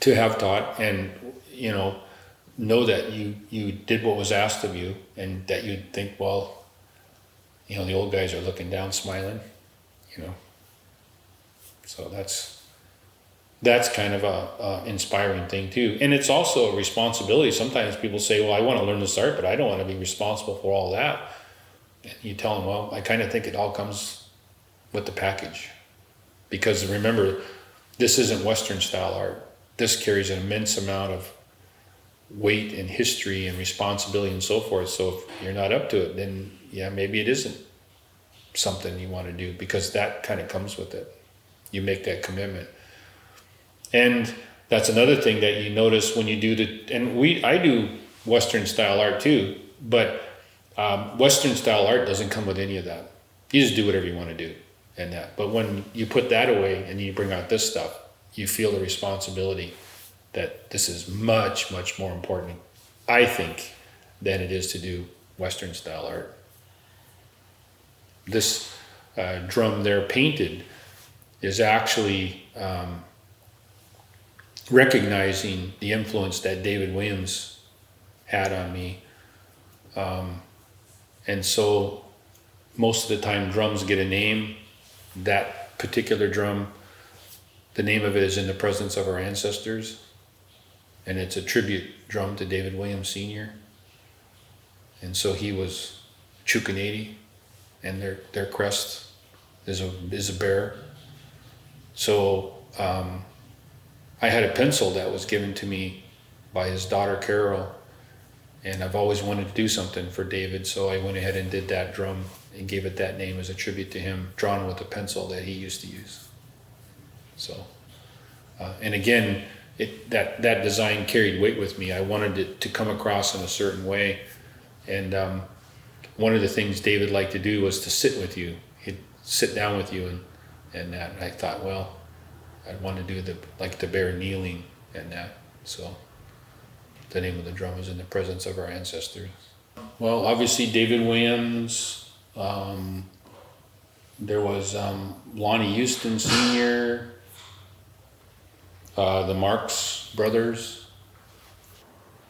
to have taught and, know that you did what was asked of you, and that you'd think, well, the old guys are looking down, smiling, So that's kind of a inspiring thing too. And it's also a responsibility. Sometimes people say, well, I want to learn this art, but I don't want to be responsible for all that. And you tell them, well, I kind of think it all comes with the package. Because remember, this isn't Western style art. This carries an immense amount of weight and history and responsibility and so forth. So if you're not up to it, then maybe it isn't something you want to do, because that kind of comes with it. You make that commitment. And that's another thing that you notice when you do I do Western style art too, but Western style art doesn't come with any of that. You just do whatever you want to do and that. But when you put that away and you bring out this stuff, you feel the responsibility that this is much, much more important, I think, than it is to do Western style art. This drum there painted is actually recognizing the influence that David Williams had on me. And so most of the time drums get a name. That particular drum, the name of it is In the Presence of Our Ancestors. And it's a tribute drum to David Williams Sr. And so he was Chukanady, and their crest is a bear. So I had a pencil that was given to me by his daughter Carol, and I've always wanted to do something for David, so I went ahead and did that drum and gave it that name as a tribute to him, drawn with a pencil that he used to use. So, and again, that design carried weight with me. I wanted it to come across in a certain way, and one of the things David liked to do was to sit with you. He'd sit down with you, and that. And I thought, well, I'd want to do the bear kneeling and that. So the name of the drum is In the Presence of Our Ancestors. Well, obviously David Williams. There was Lonnie Houston Sr., the Marx brothers.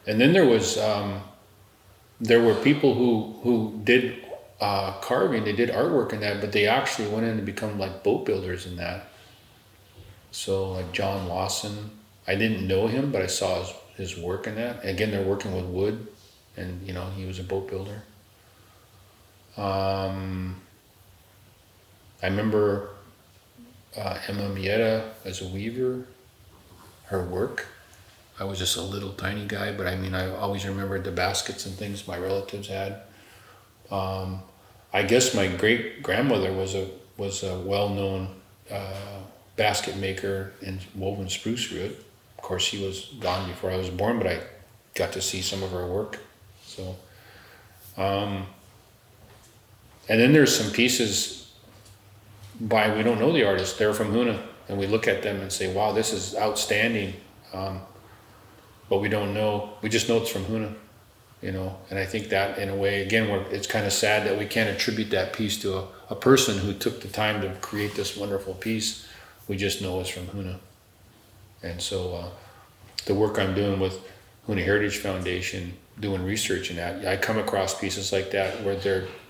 And then there were people who did carving. They did artwork in that, but they actually went in to become like boat builders in that. So like John Lawson, I didn't know him, but I saw his work in that. Again, they're working with wood, and he was a boat builder. I remember Emma Mieta as a weaver, her work. I was just a little tiny guy, but I mean, I always remembered the baskets and things my relatives had. I guess my great grandmother was a well-known basket maker in woven spruce root. Of course, she was gone before I was born, but I got to see some of her work. So, and then there's some pieces by, we don't know the artist, they're from Hoonah, and we look at them and say, wow, this is outstanding. But we don't know, we just know it's from Hoonah, and I think that in a way, again, it's kind of sad that we can't attribute that piece to a person who took the time to create this wonderful piece. We just know it's from Hoonah. And so the work I'm doing with Huna Heritage Foundation, doing research in that, I come across pieces like that where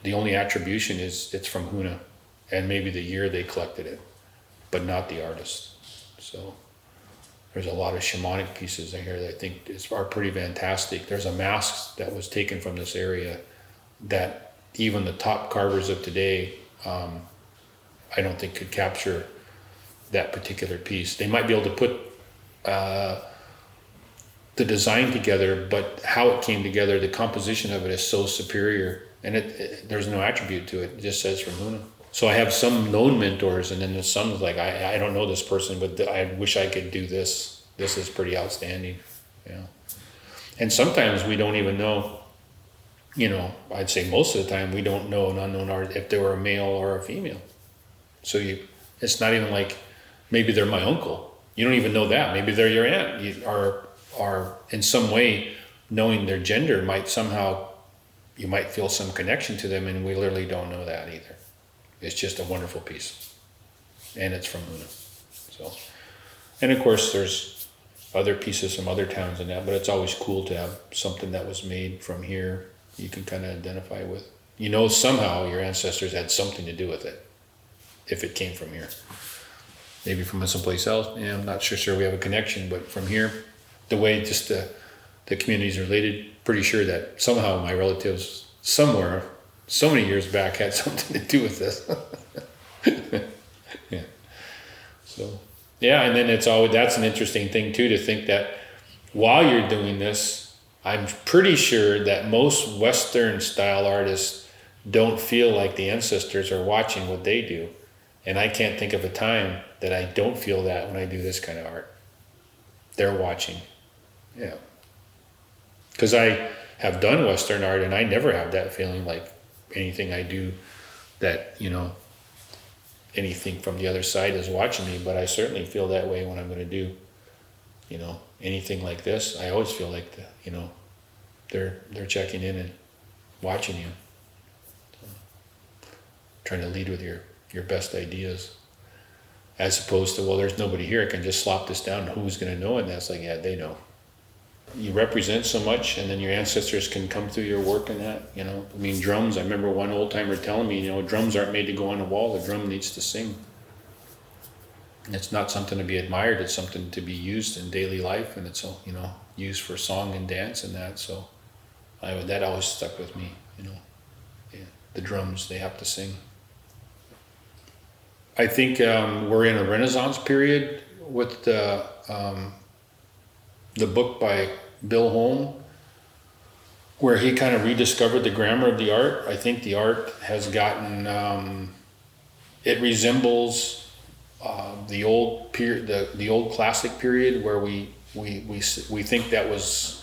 the only attribution is it's from Hoonah, and maybe the year they collected it, but not the artist. So there's a lot of shamanic pieces in here that I think are pretty fantastic. There's a mask that was taken from this area that even the top carvers of today, I don't think could capture that particular piece. They might be able to put the design together, but how it came together, the composition of it is so superior, and there's no attribute to it. It just says from Hoonah. So I have some known mentors, and then there's some like, I don't know this person, but I wish I could do this. This is pretty outstanding. And sometimes we don't even know, I'd say most of the time we don't know an unknown artist if they were a male or a female. So it's not even like, maybe they're my uncle. You don't even know that. Maybe they're your aunt. You are in some way, knowing their gender you might feel some connection to them, and we literally don't know that either. It's just a wonderful piece, and it's from Hoonah. So, and of course there's other pieces from other towns in that, but it's always cool to have something that was made from here you can kind of identify with. Somehow your ancestors had something to do with it, if it came from here. Maybe from someplace else, I'm not sure we have a connection, but from here, the way just the community's related, pretty sure that somehow my relatives somewhere, so many years back, had something to do with this. Yeah. So, and then that's an interesting thing too, to think that while you're doing this, I'm pretty sure that most Western style artists don't feel like the ancestors are watching what they do. And I can't think of a time that I don't feel that when I do this kind of art. They're watching. Yeah. Because I have done Western art, and I never have that feeling like anything I do that, anything from the other side is watching me. But I certainly feel that way when I'm going to do, anything like this. I always feel like, they're checking in and watching you. So, trying to lead with your best ideas, as opposed to, well, there's nobody here, I can just slop this down, who's going to know? And that's like, yeah, they know. You represent so much, and then your ancestors can come through your work in that. Drums, I remember one old timer telling me, drums aren't made to go on a wall, the drum needs to sing. And it's not something to be admired, it's something to be used in daily life, and it's used for song and dance and that. So that always stuck with me. The drums, they have to sing. I think we're in a Renaissance period with the book by Bill Holm, where he kind of rediscovered the grammar of the art. I think the art has gotten, it resembles the old period, the old classic period, where we think that was,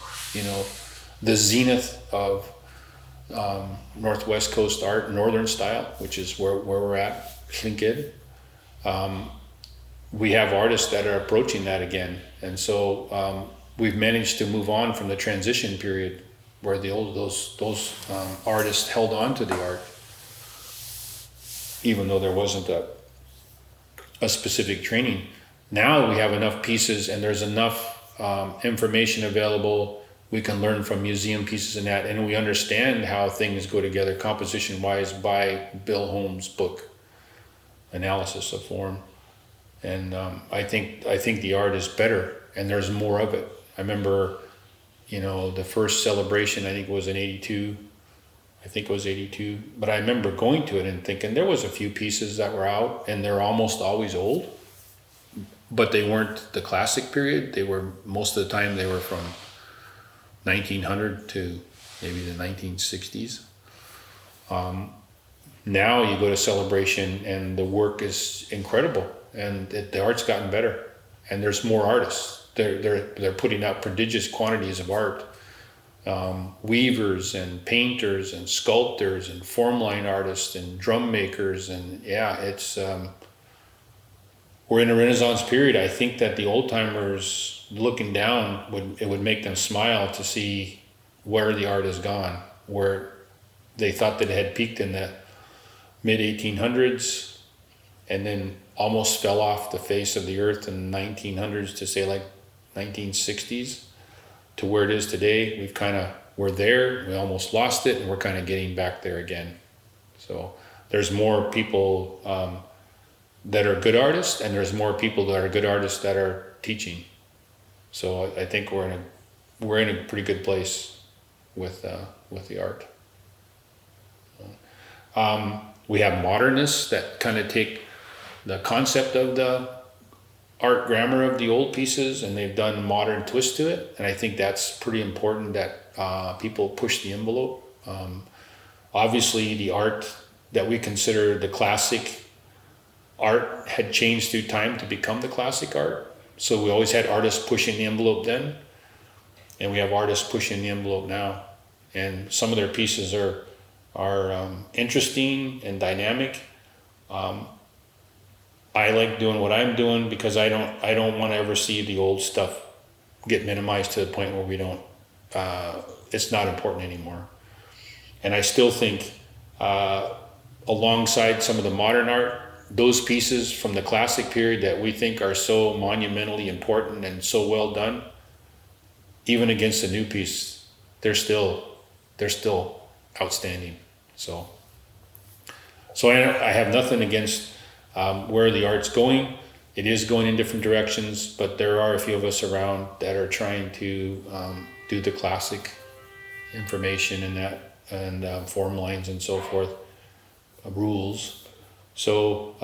the zenith of Northwest Coast art, Northern style, which is where we're at, Tlingit. We have artists that are approaching that again, and so we've managed to move on from the transition period where those artists held on to the art, even though there wasn't a specific training. Now we have enough pieces, and there's enough information available we can learn from museum pieces and that, and we understand how things go together composition-wise by Bill Holmes' book, Analysis of Form. And I think the art is better, and there's more of it. I remember, the first celebration, I think it was in '82. But I remember going to it and thinking there was a few pieces that were out, and they're almost always old, but they weren't the classic period. They were, most of the time, they were from 1900 to maybe the 1960s. Now you go to Celebration and the work is incredible, and the art's gotten better, and there's more artists. They're putting out prodigious quantities of art. Weavers and painters and sculptors and formline artists and drum makers, and it's we're in a Renaissance period. I think that the old timers looking down would make them smile to see where the art has gone, where they thought that it had peaked in the mid 1800s and then almost fell off the face of the earth in the 1900s to say like 1960s to where it is today. We're there, we almost lost it, and we're kind of getting back there again. So there's more people that are good artists, and there's more people that are good artists that are teaching. So I think we're in a pretty good place with the art. We have modernists that kind of take the concept of the art grammar of the old pieces and they've done modern twist to it, and I think that's pretty important that people push the envelope. Obviously the art that we consider the classic art had changed through time to become the classic art, so we always had artists pushing the envelope then, and we have artists pushing the envelope now, and some of their pieces are interesting and dynamic. I like doing what I'm doing because I don't want to ever see the old stuff get minimized to the point where we don't, it's not important anymore. And I still think alongside some of the modern art, those pieces from the classic period that we think are so monumentally important and so well done, even against the new piece, they're still outstanding. So I have nothing against where the art's going. It is going in different directions, but there are a few of us around that are trying to do the classic information and that, and form lines and so forth, rules. So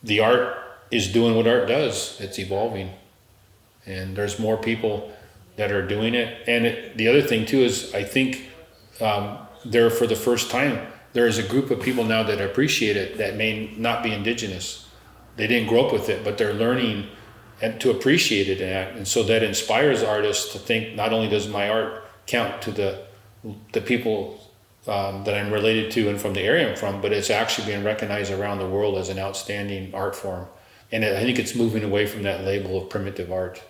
the art is doing what art does. It's evolving, and there's more people that are doing it. And the other thing too is I think there, for the first time, there is a group of people now that appreciate it that may not be indigenous. They didn't grow up with it, but they're learning and to appreciate it, and so that inspires artists to think, not only does my art count to the people that I'm related to and from the area I'm from, but it's actually being recognized around the world as an outstanding art form. And I think it's moving away from that label of primitive art.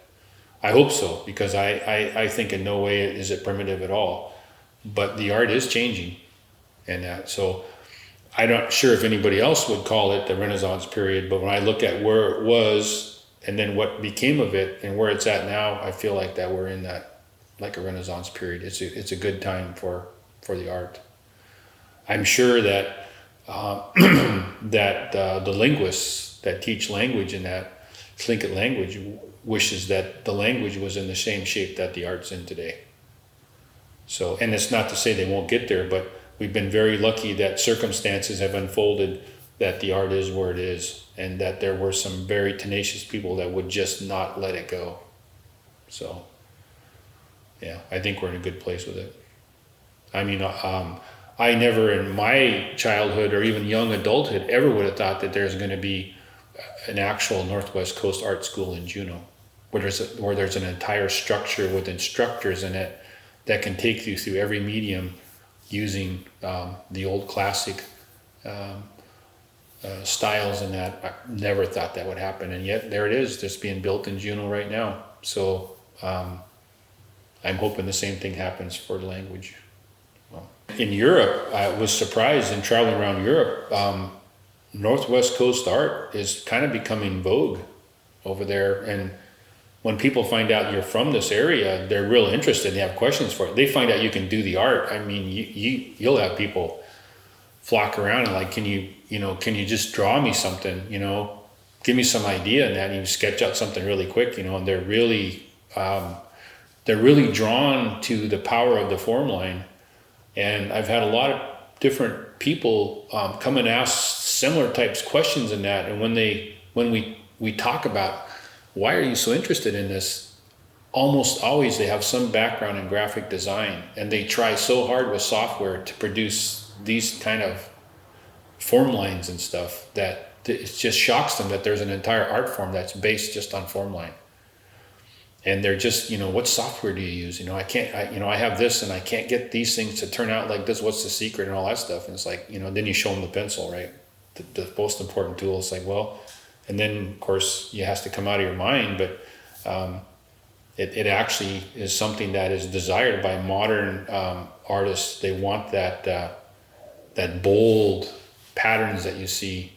I hope so, because I think in no way is it primitive at all, but the art is changing. And that, so I'm not sure if anybody else would call it the Renaissance period, but when I look at where it was and then what became of it and where it's at now, I feel like that we're in that, like a Renaissance period. It's a good time for the art. I'm sure that the linguists that teach language in that Tlingit language wishes that the language was in the same shape that the art's in today. So, and it's not to say they won't get there, but we've been very lucky that circumstances have unfolded that the art is where it is, and that there were some very tenacious people that would just not let it go. So, yeah, I think we're in a good place with it. I mean, I never in my childhood or even young adulthood ever would have thought that there's going to be an actual Northwest Coast art school in Juneau, where there's an entire structure with instructors in it that can take you through every medium using the old classic styles and that. I never thought that would happen, and yet there it is, just being built in Juneau right now. So I'm hoping the same thing happens for the language. In Europe, I was surprised in traveling around Europe, Northwest Coast art is kind of becoming vogue over there, and when people find out you're from this area, they're real interested. They have questions for it. They find out you can do the art. I mean, you'll have people flock around and like, can you just draw me something, give me some idea, and then you sketch out something really quick, and they're really drawn to the power of the form line. And I've had a lot of different people come and ask similar types of questions in that. And when we talk about why are you so interested in this, almost always they have some background in graphic design, and they try so hard with software to produce these kind of form lines and stuff that it just shocks them that there's an entire art form that's based just on form line. And they're just, what software do you use? I have this and I can't get these things to turn out like this. What's the secret and all that stuff? And it's like, then you show them the pencil, right? The most important tool. It's like, well, and then of course it has to come out of your mind, but it actually is something that is desired by modern artists. They want that bold patterns that you see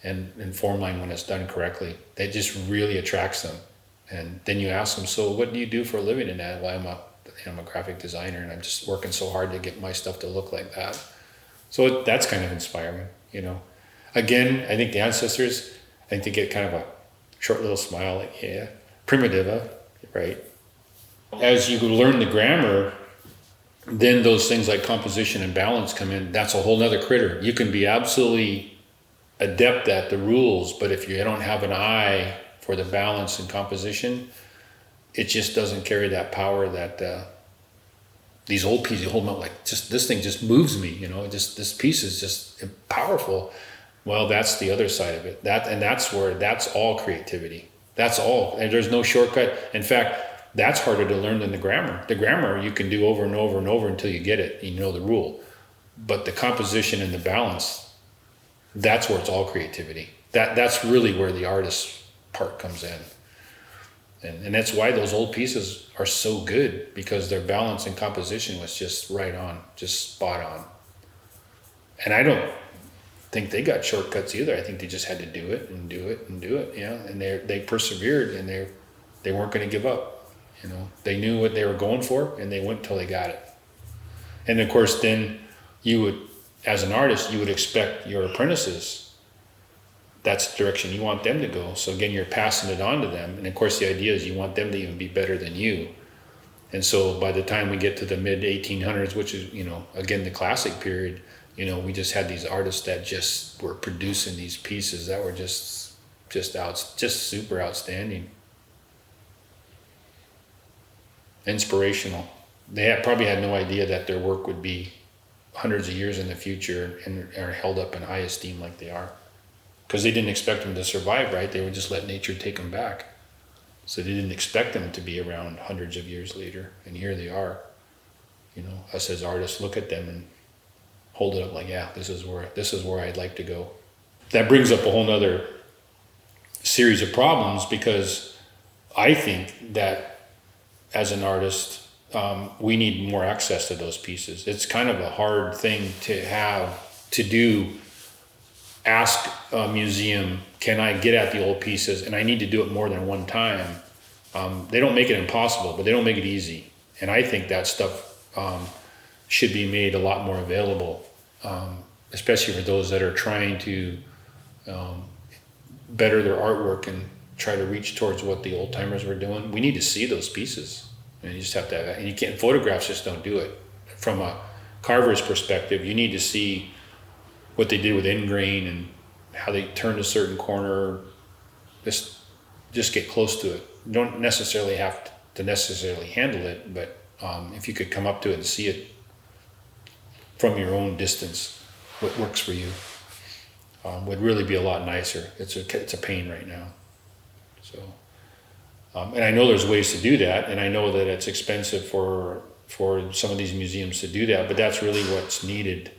in form line when it's done correctly. That just really attracts them. And then you ask them, so what do you do for a living in that? Well, I'm a graphic designer, and I'm just working so hard to get my stuff to look like that. So that's kind of inspiring, Again, I think the ancestors, they get kind of a short little smile, like, yeah, primitive, right? As you learn the grammar, then those things like composition and balance come in. That's a whole nother critter. You can be absolutely adept at the rules, but if you don't have an eye for the balance and composition, it just doesn't carry that power that these old pieces, you hold them up like, just this thing just moves me, this piece is just powerful. Well, that's the other side of it. That's all creativity. That's all. And there's no shortcut. In fact, that's harder to learn than the grammar. The grammar you can do over and over and over until you get it, you know the rule. But the composition and the balance, that's where it's all creativity. That's really where the artist part comes in. And that's why those old pieces are so good, because their balance and composition was just right on, just spot on. And I don't think they got shortcuts either. I think they just had to do it and do it and do it, and they persevered, and they weren't going to give up. They knew what they were going for, and they went till they got it. And of course, then you would, as an artist, you would expect your apprentices, that's the direction you want them to go. So again, you're passing it on to them. And of course, the idea is you want them to even be better than you. And so by the time we get to the mid 1800s, which is, again, the classic period, we just had these artists that just were producing these pieces that were just super outstanding. Inspirational. They probably had no idea that their work would be hundreds of years in the future and are held up in high esteem like they are. Because they didn't expect them to survive, right? They would just let nature take them back. So they didn't expect them to be around hundreds of years later. And here they are. Us as artists look at them and hold it up like, yeah, this is where I'd like to go. That brings up a whole nother series of problems, because I think that as an artist, we need more access to those pieces. It's kind of a hard thing to have to do. Ask a museum, can I get at the old pieces? And I need to do it more than one time. They don't make it impossible, but they don't make it easy. And I think that stuff should be made a lot more available, especially for those that are trying to better their artwork and try to reach towards what the old timers were doing. We need to see those pieces. And you just have to have that. And you can't, photographs just don't do it. From a carver's perspective, you need to see what they did with ingrain and how they turned a certain corner. Just get close to it. You don't necessarily have to necessarily handle it, but if you could come up to it and see it from your own distance, what works for you, would really be a lot nicer. It's a pain right now. So, and I know there's ways to do that, and I know that it's expensive for some of these museums to do that, but that's really what's needed.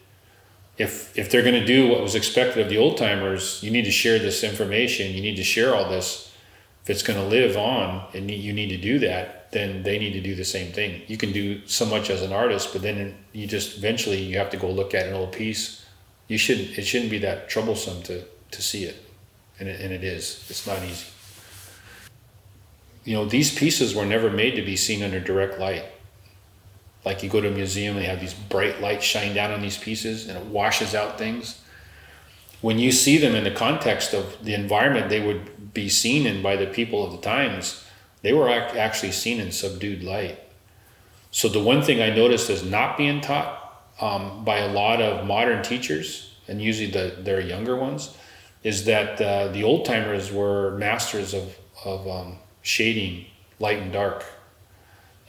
If they're going to do what was expected of the old timers, you need to share this information. You need to share all this. If it's going to live on, and you need to do that, then they need to do the same thing. You can do so much as an artist, but then you just eventually you have to go look at an old piece. It shouldn't be that troublesome to see it, and it is. It's not easy. these pieces were never made to be seen under direct light. Like you go to a museum and they have these bright lights shine down on these pieces and it washes out things. When you see them in the context of the environment they would be seen in by the people of the times, they were actually seen in subdued light. So the one thing I noticed is not being taught by a lot of modern teachers, and usually their younger ones, is that the old timers were masters of shading light and dark.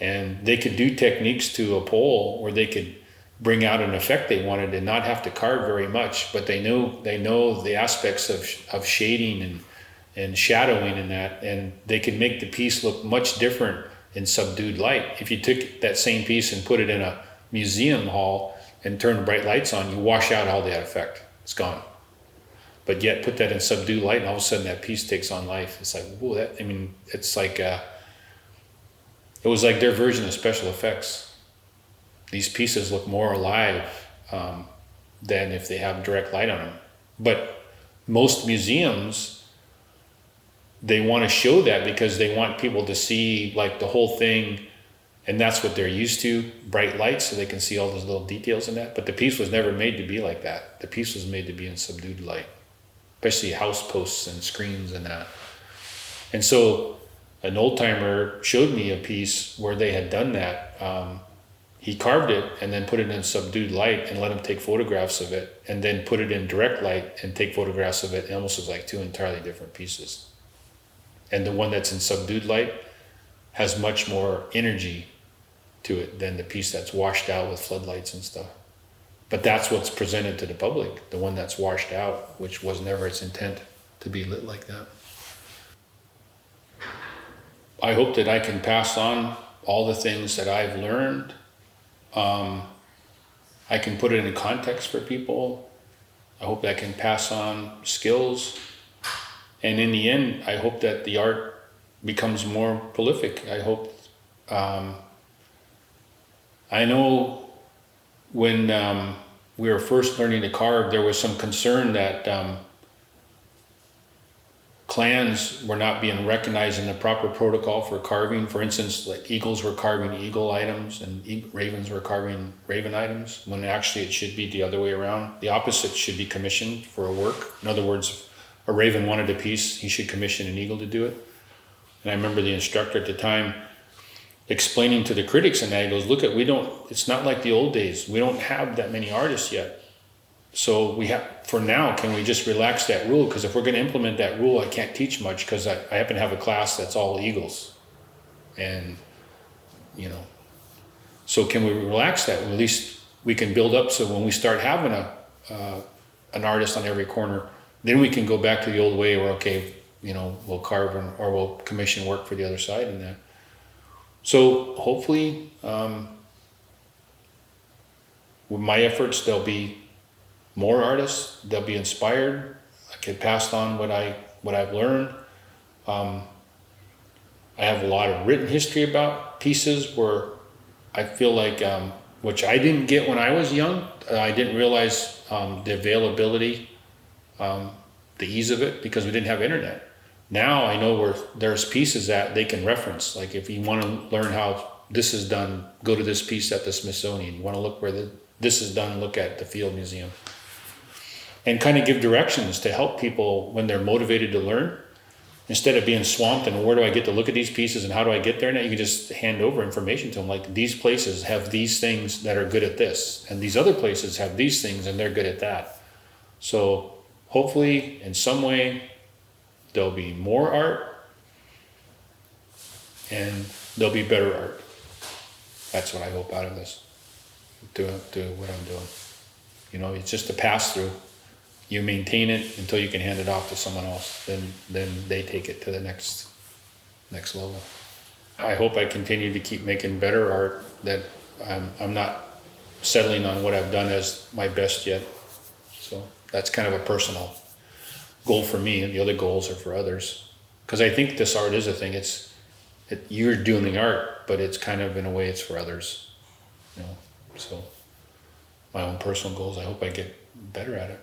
And they could do techniques to a pole where they could bring out an effect they wanted and not have to carve very much, but they know the aspects of shading and shadowing and that, and they could make the piece look much different in subdued light. If you took that same piece and put it in a museum hall and turned bright lights on, you wash out all that effect. It's gone. But yet put that in subdued light and all of a sudden that piece takes on life. It's like, whoa, it's like, it was like their version of special effects. These pieces look more alive than if they have direct light on them. But most museums, they want to show that because they want people to see like the whole thing, and that's what they're used to, bright lights, so they can see all those little details in that. But the piece was never made to be like that. The piece was made to be in subdued light, especially house posts and screens and that. And so an old timer showed me a piece where they had done that. He carved it and then put it in subdued light and let him take photographs of it, and then put it in direct light and take photographs of it. It almost was like two entirely different pieces. And the one that's in subdued light has much more energy to it than the piece that's washed out with floodlights and stuff. But that's what's presented to the public, the one that's washed out, which was never its intent to be lit like that. I hope that I can pass on all the things that I've learned. I can put it in context for people. I hope that I can pass on skills. And in the end, I hope that the art becomes more prolific. I hope, I know when we were first learning to carve, there was some concern that clans were not being recognized in the proper protocol for carving. For instance, like eagles were carving eagle items and ravens were carving raven items, when actually it should be the other way around. The opposite should be commissioned for a work. In other words, a raven wanted a piece, he should commission an eagle to do it. And I remember the instructor at the time explaining to the critics, and that he goes, look, it's not like the old days. We don't have that many artists yet. So for now, can we just relax that rule? Because if we're going to implement that rule, I can't teach much because I happen to have a class that's all eagles. And, so can we relax that? Well, at least we can build up so when we start having an artist on every corner, then we can go back to the old way where, okay, we'll carve or we'll commission work for the other side and that. So hopefully, with my efforts, there'll be more artists. They'll be inspired. I can pass on what I've learned. I have a lot of written history about pieces where I feel like, which I didn't get when I was young. I didn't realize the availability, the ease of it, because we didn't have internet. Now I know where there's pieces that they can reference. Like if you want to learn how this is done, go to this piece at the Smithsonian. You want to look where this is done, look at the Field Museum. And kind of give directions to help people when they're motivated to learn. Instead of being swamped and where do I get to look at these pieces and how do I get there? Now you can just hand over information to them. Like these places have these things that are good at this, and these other places have these things and they're good at that. So hopefully in some way there'll be more art and there'll be better art. That's what I hope out of this, do what I'm doing. It's just a pass through. You maintain it until you can hand it off to someone else. Then they take it to the next level. I hope I continue to keep making better art, that I'm not settling on what I've done as my best yet. So that's kind of a personal goal for me, and the other goals are for others. Because I think this art is a thing. You're doing the art, but it's kind of, in a way, it's for others. So my own personal goals, I hope I get better at it.